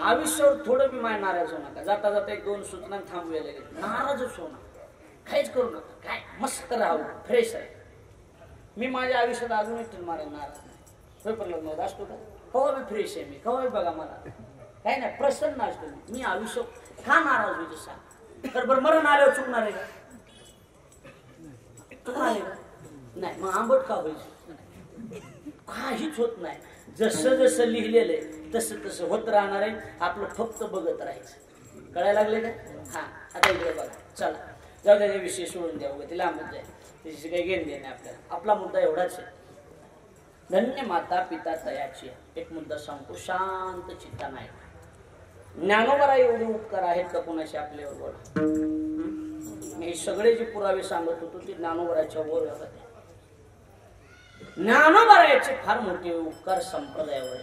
आयुष्यावर थोडं बी माय नाराज होऊ नका जाता जाता एक दोन सूचना थांबवायला गेले नाराजच होऊ नका काहीच करू नका काय मस्त राहू फ्रेश आहे. मी माझ्या आयुष्यात अजून एक मारा नाराज नाही पण लग्न असतो का कवा मी फ्रेश आहे मी कवा बघा मला काय नाही प्रसन्न असतो मी आयुष्य का नाराज होईल सांग तर बरं मरण आल्यावर चुकणार आहे का चुकणार आहे का नाही मग आंबट का होईल काहीच होत नाही. जसं जसं लिहिलेलं आहे तसं तसं होत राहणार आहे आपलं फक्त बघत राहायचं कळायला लागले का हा आता इकडे बघा चला जाऊ द्या विषय सोडून द्या उगा ती लांबच जाईल त्याची काही घेण देणे आपल्याला आपला मुद्दा एवढाच आहे. धन्य माता पिता तयाची एक मुद्दा सांगतो शांत चित्ता नाही ज्ञानोबा एवढे उपकार आहेत का कोणाशी आपल्यावर बोला. मी सगळे जे पुरावे सांगत होतो ते ज्ञानोबराच्या वर होते. ज्ञानोबराचे फार मोठे उपकार संप्रदायावर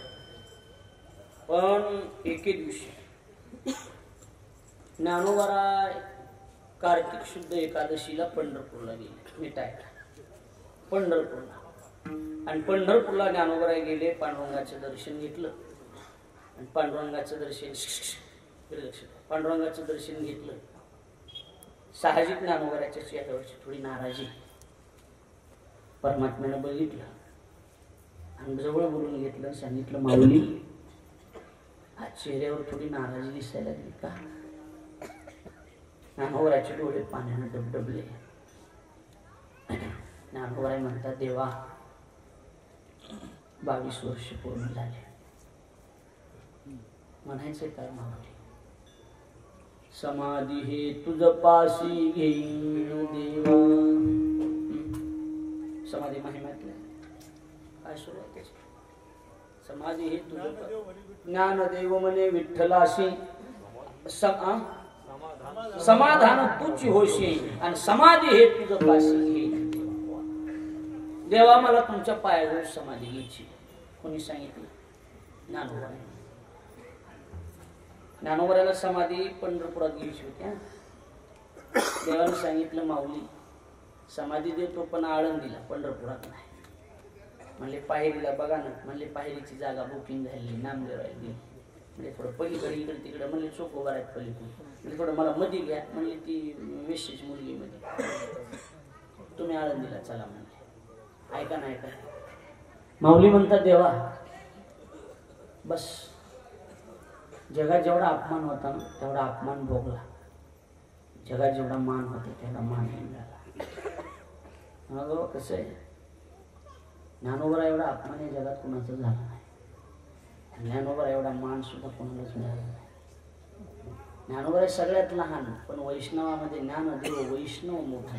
पण एके दिवशी ज्ञानोबराय कार्तिक शुद्ध एकादशीला पंढरपूरला गेले मिटायला पंढरपूरला आणि पंढरपूरला ज्ञानोबराय गेले पांडुरंगाचं दर्शन घेतलं आणि पांडुरंगाचं दर्शन घेतलं साहजिक ज्ञानोबराच्या चेहऱ्यावरची थोडी नाराजी परमात्म्यानं बघितलं आणि जवळ बोलून घेतलं सांगितलं माऊली आज चेहऱ्यावर थोडी नाराजी दिसायला लागली का ज्ञानोबराचे डोळे पाण्यानं डबडबले. ज्ञानोबराय म्हणतात देवा 22 वर्ष पूर्ण झाले म्हणायचं काय माऊली समाधी हे तुझ पाशी घेईन देवा. समाधी महिम्यातल्या काय सुरू आहे समाधी हे तुझ ज्ञानदेव म्हणे विठ्ठलाशी समाधान तुझी होशी आणि समाधी हे तुझ पाशी घे. देवा मला तुमच्या पायाजवळ समाधी घ्यायची. कोणी सांगितलं ज्ञानोबा. ज्ञानोबराला समाधी पंढरपुरात घ्यायची होती. देवानं सांगितलं माऊली समाधी देतो पण आळंदीला पंढरपुरात नाही. म्हणले पायरीला बघा ना म्हणले पायरीची जागा बुकिंग झाली नामदेवाला गेली म्हणजे थोडं पलीकडे इकडे तिकडे म्हणले चोकोबार आहेत पलीकडे म्हणजे थोडं मला मध्ये घ्या म्हणले ती वेश्याची मुलगी मध्ये तुम्ही आळंदीला चला म्हणले. ऐका ना ऐका माऊली म्हणतात देवा बस जगात जेवढा अपमान होता ना तेवढा अपमान भोगला. जगात जेवढा मान होता तेवढा मान मिळाला. कसं आहे ज्ञानोबा एवढा अपमान या जगात कोणाचा झाला नाही. ज्ञानोबा एवढा मान सुद्धा कोणालाच मिळाला नाही. ज्ञानोबा सगळ्यात लहान पण वैष्णवामध्ये ज्ञानदेव वैष्णव मोठा.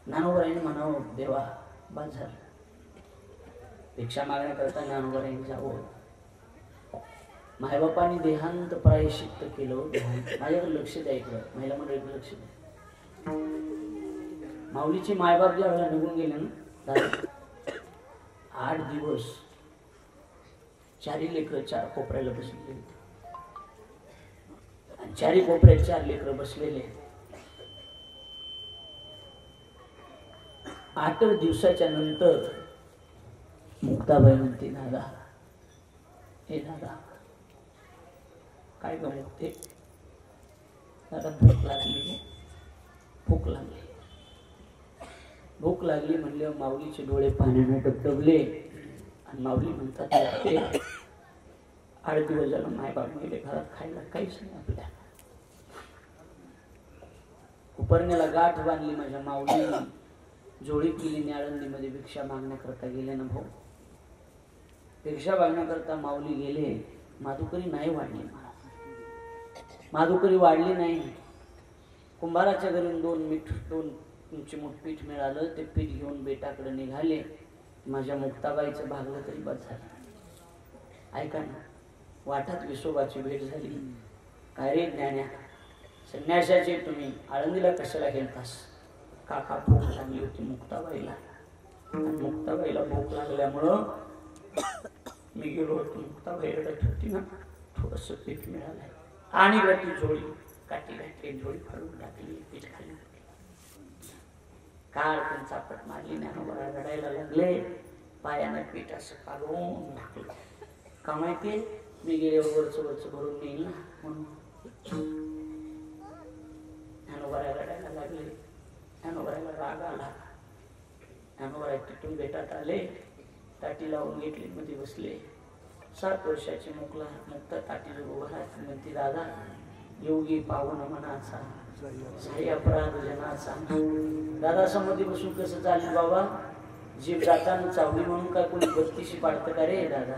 ज्ञानोबराने म्हणावं देवा बस झालं. भिक्षा मागण्याकरता ज्ञानोबराने जावं. मायबापांनी देहांत प्रायश्चित्त केलं. माझ्याकडे लक्ष द्यायचं महिला मंडळीकडे लक्ष द्या. माऊलीची मायबाप ज्या वेळेला निघून गेले ना 8 दिवस चारी लेकरं 4 कोपऱ्याला बसलेली होती. आणि चारी कोपऱ्यात 4 लेकरं बसलेले. 8 दिवसाच्या नंतर मुक्ताबाई म्हणते, दादा हे दादा काय गमते दादा, भूक लागली, भूक लागली. भूक लागली म्हणले माऊलीचे डोळे पाण्याने डबडबले. आणि माऊली म्हणतात, 8 दिवस झालं मायबाप गेले, घरात खायला काहीच नाही आपल्या. उपरण्याला गाठ बांधली माझ्या माऊलीने, जोडी केली आळंदीमध्ये भिक्षा मागण्याकरता गेले ना भाऊ. भिक्षा मागण्याकरता माऊली गेले. माधुकरी नाही वाढली महाराज, माधुकरी वाढली नाही. कुंभाराच्या घरून 2 चिमूट पीठ मिळालं. ते पीठ घेऊन बेटाकडे निघाले. माझ्या मुक्ताबाईचं भागलं तरी बस झालं. ऐका ना, वाटात विसोबाची भेट झाली. काय रे ज्ञान्या, संन्यासाचे तुम्ही आळंदीला कशाला गेलतास? काका भूक लागली होती मुक्ताबाईला. मुक्ताबाईला भूक लागल्यामुळं मी गेलो होतो. मुक्ताबाई रडत होती ना, थोडस पीठ मिळालंय. आणि ती झोळी काठी घातली, झोळी फाडून टाकली, पीठ खाली. काळ पण चापट मारली. ज्ञानोबा रडायला लागले. पायाने पीठ असं काढून टाकलं. का माहितीये, मी गेल्यावर वरच भरून नेईल ना म्हणून. ज्ञानोबा रडायला लागले. ज्ञानोबाला राग आला. ज्ञानोबा तिथून बेटात आले, ताटी लावून घेतली, मध्ये बसले. 7 वर्षाची मुक्ता ताटी उभा राहते. म्हणते, दादा योगी पावन मनाचा, साई अपराध जनाचा. दादा समोर बसून कसं चालेल बाबा? जीभ दाताने चावली म्हणून काय कोणी 32 पाडतं का रे दादा?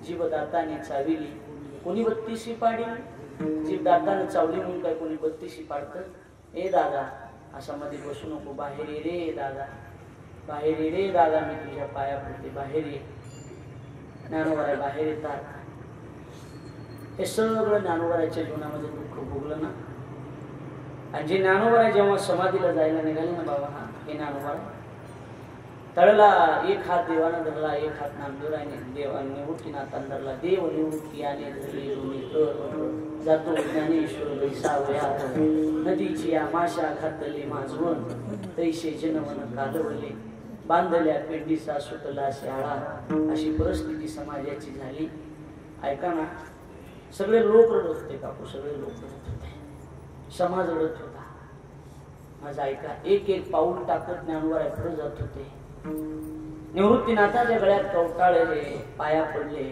जीभ दाताने चाविली कोणी 32 पाडील? जीभ दाताने चावली म्हणून काय कोणी 32 पाडतं? ए दादा असा मध्ये बसू नको, बाहेर ये रे दादा, बाहेर ये रे दादा, मी तुझ्या पाया पडते, बाहेर ये. ज्ञानोबा बाहेर येतात. हे सगळं ज्ञानोबाच्या जीवनामध्ये दुःख भोगलं ना. आणि जे ज्ञानोबा जेव्हा समाधीला जायला निघाले ना बाबा, हे ज्ञानोबा तळला, एक हात देवानं धरला, एक हात नामदेवराने देवा निवृत्तीनाथान धरला. देव निवृत्ती आले धरले दोन्ही कर, जातो ज्ञानेश्वर बैसावया, नदीची आमाशा घातली माझवण, तैसे जनवन कालवले, बांधल्या पेंडीचा सुटला शाळा. अशी परिस्थिती समाजाची झाली. ऐका ना, सगळे लोक रडत होते काकू, सगळे लोक रडत होते, समाज रडत होता. माझा ऐका, एक पाऊल टाकत ज्ञानोबा पुढे जात होते. निवृत्तीनाथाच्या गळ्यात कवटाळले, पाया पडले.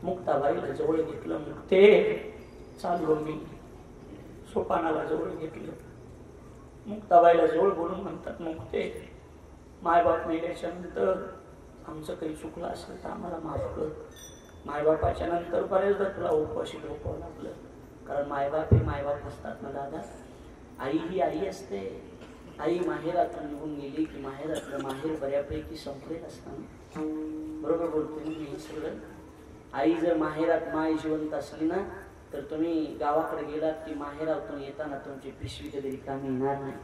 मुक्ताबाईला जवळ घेतलं. मुक्ते चाललो मी. सोपानाला जवळ घेतलं. मुक्ताबाईला जवळ बोलून म्हणतात, मुक्ते मायबाप मेल्याच्या नंतर आमचं काही चुकलं असेल तर आम्हाला माफ कर. मायबापाच्या नंतर बरेचदा तुला उपवाशी झोपावं लागलं, कारण मायबाप हे मायबाप असतात ना दादा. आई ही आई असते. आई माहेरातून निघून गेली की माहेरातलं माहेर बऱ्यापैकी संपलेलं असतं. बरोबर बोलते मी हे सगळं. आई जर माहेरात माय जिवंत असली ना, तर तुम्ही गावाकडे गेलात की माहेरातून येताना तुमची पिशवी कधी रिकामी येणार नाही.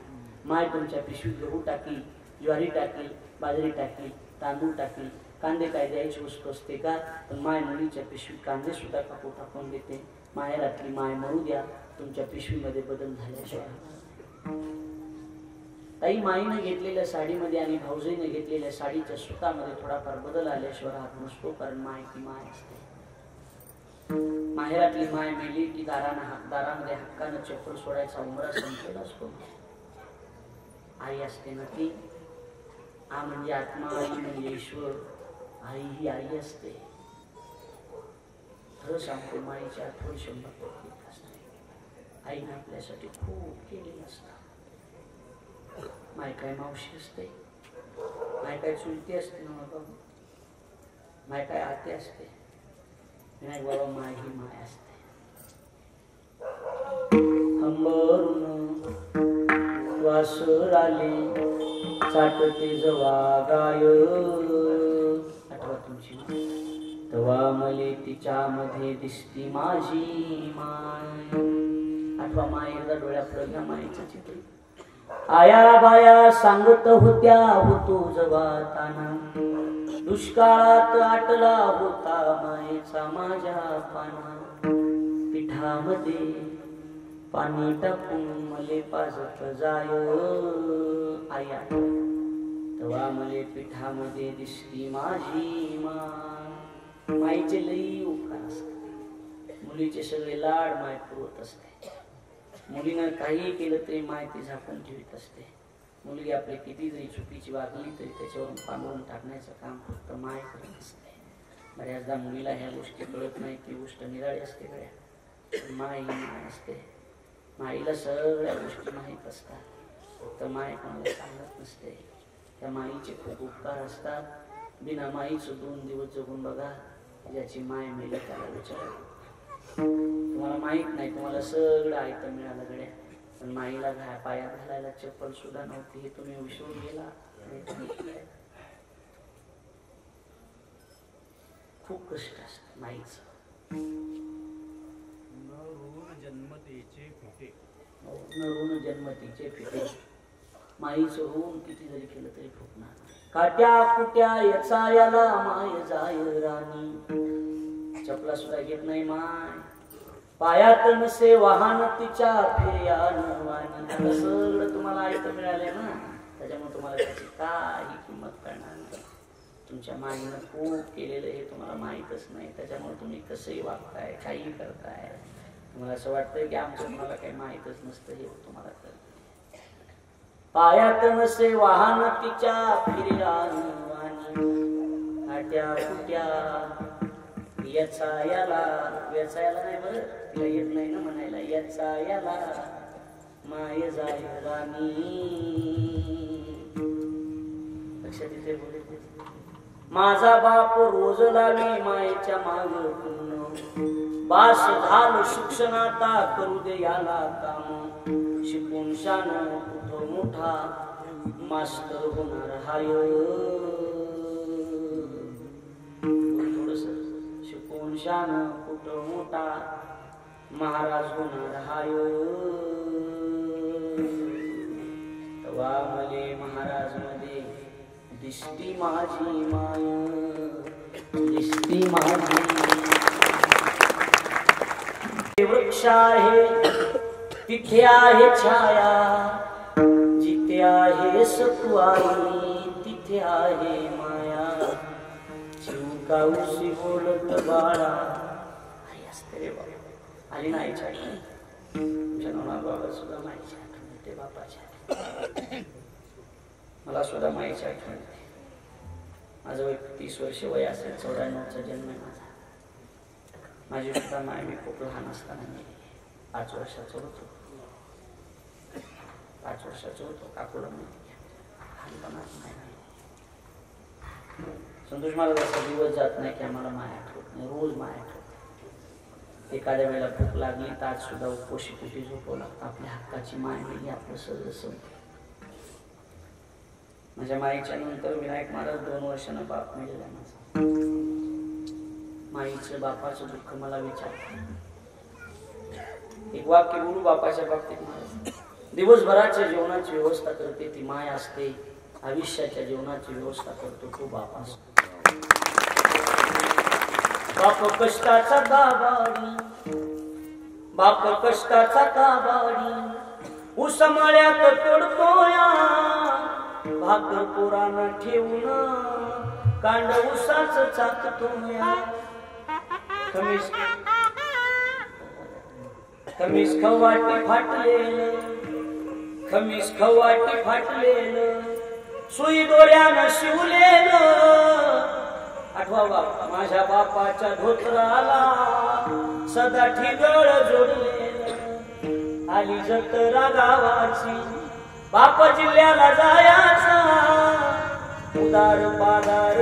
माय तुमच्या पिशवीत गहू टाकी, ज्वारी टाकली, बाजरी टाकली, तांदूळ टाकली. कांदे काय द्यायची वस्तू असते का? पण माय मुलीच्या पिशवीत कांदे सुद्धा कापू टाकून देते. माहेरातली माय मरू द्या, तुमच्या पिशवीमध्ये बदल झाल्याशिवाय. ताई माईने घेतलेल्या साडीमध्ये आणि भाऊजीने घेतलेल्या साडीच्या सुतामध्ये थोडाफार बदल आल्याशिवाय राहत नसतो, कारण माय ती माय असते. माहेरातली माय मेली की दारामध्ये हक्कानं चप्पल सोडायचा उमरा संपलेला असतो. आई असते ना ती. आ म्हणजे आत्मा, आई म्हणजे ईश्वर. आई ही आई असते. खरं सांगतो, माईची आठवण 100% असते. आईने आपल्यासाठी खूप केलेलं असतं. माय काय मावशी असते, माय काय चुलती असते ना बाबा, माय काय आते असते. नाही बाबा, माय ही माय असते. हंबरून वासराले चाटते जवा गाय, आठवा तुमची. तवा मले तिच्यामध्ये दिसती माझी माय. आठवा माय. एकदा डोळ्यापुढे घ्या मायचं चित्र. आया बाया सांगत होत्या होतो जवा ताना, दुष्काळात आटला होता मायेचा माझ्या पाना, पिठामध्ये पाणी टाकून मले पाजत जाय आया, तेव्हा मले पिठामध्ये दिसती माझी मान. माईचे लई उपकार असतात, मुलीचे सगळे लाड माय पुरवत असते. मुलीनं काही केलं तरी माय ती झाकून ठेवत असते. मुलगी आपली किती जरी चुकीची वागली तरी त्याच्यावरून पांघरून टाकण्याचं काम फक्त माय करत असते. बऱ्याचदा मुलीला ह्या गोष्टी कळत नाही, ती गोष्ट निराळी असते गड्या. माय ही माय असते, माईला सगळ्या गोष्टी माहीत असतात, फक्त माय कोणाला सांगत नसते. त्या माईचे खूप उपकार असतात. बिना माईचं 2 दिवस जगून बघा, ज्याची माय मेली त्याला विचारा. तुम्हाला माहित नाही, तुम्हाला सगळं ऐकतं मिळालं गड्या, पण माईला पायात घालायला चप्पल सुद्धा नव्हती हे तुम्ही विसरून गेला. खूप कष्ट असत माईचं. ऋण जन्मतीचे फिटे, माईचं ऋण किती जरी केलं तरी फुकणार. काट्या कुट्या याचा याला माय जाय राणी, चपला सुद्धा घेत नाही माय, पायात नसे वाहन तिच्या फेऱ्यानवानी. आता सगळं तुम्हाला ऐकतं मिळालंय ना, त्याच्यामुळे तुम्हाला त्याची काही किंमत करणार नाही. तुमच्या माईनं खूप केलेलं हे तुम्हाला माहीतच नाही, त्याच्यामुळे तुम्ही कसंही वागताय, काही करताय. तुम्हाला असं वाटतंय की आमचं तुम्हाला काही माहीतच नसतं, हे तुम्हाला कळतं. पायात नसे वाहन तिच्या फेऱ्यानवानी, काट्या कुट्या याचा याला, याचा याला नाही बरं, तिला येत नाही ना म्हणायला, याचा याला माय जाय राणी. लक्षात येते बोलत. माझा बाप रोज लावी मायेच्या माग पूर्ण, बास झालं शिक्षणाता करू दे याला काम, शिकून शान कुठं मोठा मास्तर होणार हाय. शान कुठं मोठा महाराज होणार हाय, तेव्हा मले महाराज मध्ये दिसती माझी माय, दिसती माझी. वृक्ष आहे तिथे आहे छाया, जिथे आहे सत्वाई तिथे आहे माया. काऊशी बोलत बाळा आई असते रे बाबा. आली ना आईच्या आठवण, तुमच्या नवरा बाबा सुद्धा माईची आठवण येते, बापाची आठवण. मला सुद्धा माईची आठवण येते. माझं वय 30 वर्ष वय असेल, 94चा जन्म आहे माझा. माझी सुद्धा माय मी खूप लहान असताना मी 5 वर्षाचं होतो. 5 वर्षाचं होतो. काकूला माहिती लहानपणात नाही. संतोष महाराज असा दिवस जात नाही की आम्हाला माय आठवत नाही, रोज माय आठवत. एखाद्या वेळेला भूक लागली तर आज सुद्धा उपोषी कुठे झोपावं लागतं. आपल्या हक्काची माय नाही आपलं सगळं संपलं. माझ्या माईच्या नंतर विनायक महाराज 2 वर्षानं बाप मिळाला माझा. माईचं बापाचं दुःख मला विचार. एक वाक्य बोलू बापाच्या बाबतीत. महाराज दिवसभराच्या जेवणाची व्यवस्था करते ती माय असते, आयुष्याच्या जेवणाची व्यवस्था करतो तो बाप असतो. बाप कष्टाचा गाबाडी, बाप कष्टाचा गाबाडी, उसमळ्यात तोडतोया भाकर पोरांना ठेवून, कांड उसाच चाकतोया. खमीस खवाटी फाटलेलं, खमीस खवाटी फाटलेलं, सुई दोऱ्यानं शिवलेलं. आठवा बाप माझ्या बापाच्या धोत्राला सदा ठिगळ जोडलेलं. आली जत्रा गावाची बाप जिल्ह्याला जायाचा, उदार पादार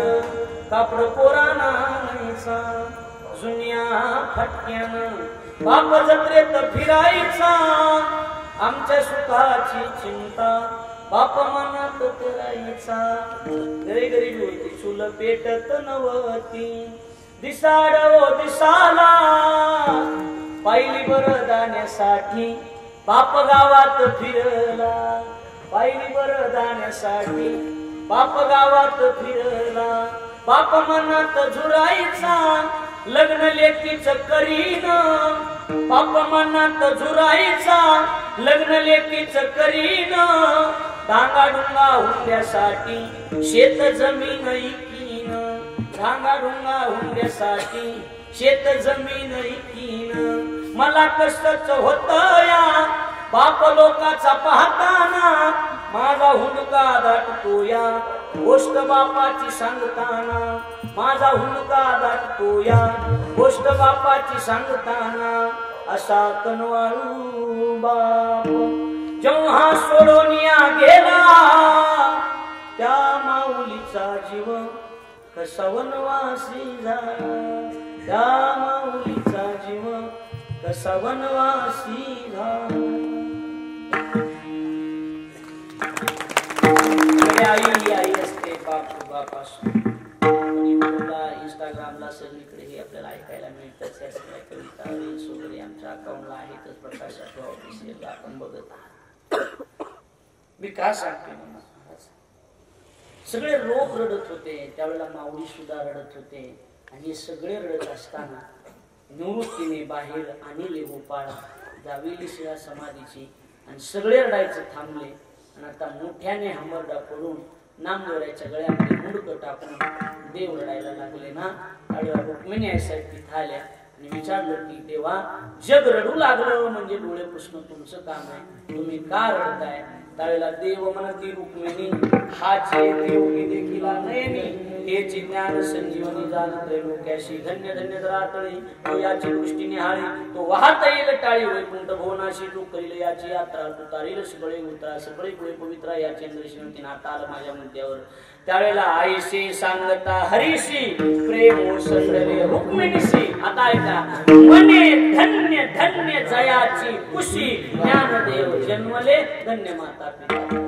कापड पोराना आणायचा. जुन्या फटक्यानं बाप जत्रेत फिरायचा, आमच्या सुखाची चिंता बाप मनात करायचा. घरी गरीबी होती चूल पेटत नव्हती, दिसाड ओ दिसाला पाहिली बरदाण्यासाठी बाप गावात फिरला. पाहिली बरदाण्यासाठी बाप गावात फिरला. बाप मनात झुरायचा लग्न लेकीच करीन, बाप मनात झुरायचा लग्न लेकीच करीन, डांगाडुंगा हुंड्यासाठी शेत जमीन इकीन, डांगाडुंगा हुंड्यासाठी शेत जमीन इकीन, मला कष्टच होत या बाप लोकाचा पाहताना, माझा हुंडका दाटतो या गोष्ट बापाची सांगताना, माझा हुंडका दाटतो या गोष्ट बापाची सांगताना, असा कनवाळू बाप जेव्हा सोडून या गेला, त्या माऊलीचा जीव कसा वनवासी झाला, त्या माऊलीचा जीव कसा वनवासी झाला. आई आई असते, बाप बाप असतो. इंस्टाग्रामला सगळीकडे हे आपल्याला ऐकायला मिळतं. त्या सगळ्या कविता रील्स वगैरे आमच्या अकाउंटला आहेतच. प्रकाश ऑफिशियलला आपण बघत आहात. मी का सांगते महाराज, सगळे लोक रडत होते त्यावेळेला, माऊली सुद्धा रडत होते. आणि हे सगळे रडत असताना निवृत्तीने बाहेर आणले गोपाळा, जावेली शिळा समाधीची, आणि सगळे रडायचे थांबले. आणि आता मोठ्याने हमरडा पडून नामदेवराच्या गळ्यामध्ये मुंडकं टाकून देव रडायला लागले ना. त्यावेळेला रुक्मिणी आई साहेब तिथं आल्या आणि विचारलं की देवा, जग रडू लागलं म्हणजे डोळे पुसणं तुमचं काम आहे, तुम्ही का रडताय? त्यावेळेला देव म्हणती रुक्मिणी, हाचे देवकी देखील नयनी, हेची ज्ञान संजीवनी जाण त्रैलोक्याशी, धन्य धन्य जरातळी तो याची दृष्टी निहाळी, तो वाहत येईल टाळी वैकुंठ भुवनाशी, तू करील याची यात्रा, तू तारील सगळे उतरा सगळे गुळे पवित्रा, याची इंद्रश्रीमती नाता आलं माझ्या मुद्द्यावर. त्यावेळेला आईशी सांगता हरीशी, प्रेम संदरे रुक्मिणीशी. आता ऐका, मने धन्य धन्य जयाची खुशी, ज्ञानदेव जन्मले धन्य माता पिता.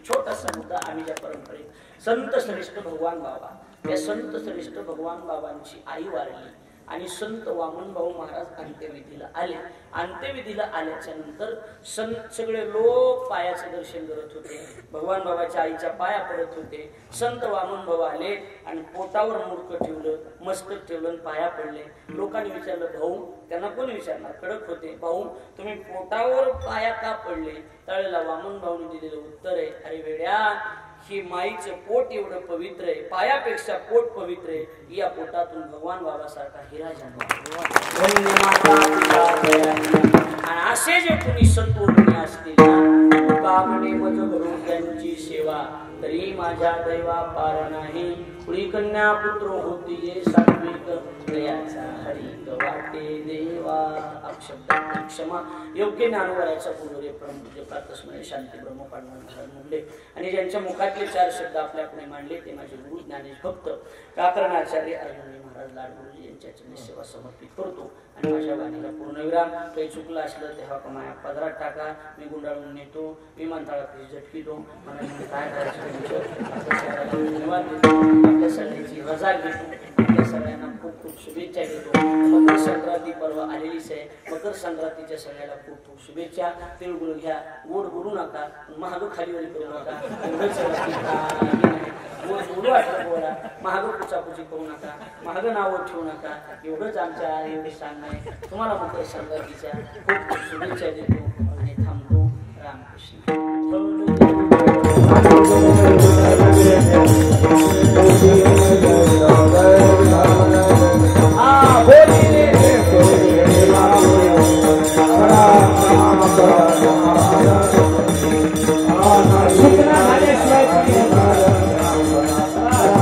छोटासा मुद्दा आम्ही ज्या परंपरेत संत श्रेष्ठ भगवान बाबा, त्या संत श्रेष्ठ भगवान बाबांची आई वारली आणि संत वामन भाऊ महाराज अंत्यविधीला आले. अंत्यविधीला आल्याच्या नंतर संत सगळे लोक पायाचं दर्शन करत होते, भगवान बाबाच्या आईच्या पाया पडत होते. संत वामन भाऊ आले आणि पोटावर मुडकं ठेवलं, मस्तक ठेवलं आणि पाया पडले. लोकांनी विचारलं भाऊ, त्यांना कोण विचारणार, कडक होते, भाऊ तुम्ही पोटावर पाया का पडले? त्यावेळेला वामन भाऊने दिलेलं उत्तर आहे, अरे वेड्या, ही माईचं पोट एवढं पवित्र आहे, पायापेक्षा पोट पवित्र आहे, या पोटातून भगवान बाबासारखा हिरा जन्मला. आणि असे जे कोणी सत्वगुणी असतील ना, कामने मज भरून त्यांची सेवा, तरी माझ्या दैवा पार नाही. कुळी कन्या पुत्र होती ये सात्विक, दयाचा हरित वाटे देवा. अपशब्द क्षमा योग्य ज्ञानवराचा पुनरे प्रमुख प्रातस्मय शांती ब्रह्म पांडुरंग मुंडे. आणि ज्यांच्या मुखातले 4 शब्द आपल्या पुढे मांडले ते माझे गुरु ज्ञानेश भक्त व्याकरणाचार्य अर्जुनी महाराज लाडगुरुजी यांच्या चरणी सेवा समर्पित करतो. आणि माझ्या वाणीला पूर्णविराम. काही चुकलं असलं तेव्हा माया पदरात टाका, मी गुंडाळून नेतो, विमानतळात झटकितो. मला काय करायचं धन्यवाद देतो, आपल्या सगळ्यांची रजा घेतो, आपल्या सगळ्यांना खूप खूप शुभेच्छा देतो. मकर संक्रांती पर्व आलेलीच आहे, मकर संक्रांतीच्या सगळ्याला खूप खूप शुभेच्छा. तिळगुळ घ्या, गोड बोलू नका, महाग खालीवरी करू नका, गोड वाटलं बोला, महाग पुचापुची करू नका, महाग नावं ठेवू नका. एवढंच आमच्या एवढे सांगणं आहे. तुम्हाला मकर संक्रांतीच्या खूप खूप शुभेच्छा देतो आणि थांबतो. रामकृष्ण. Ah,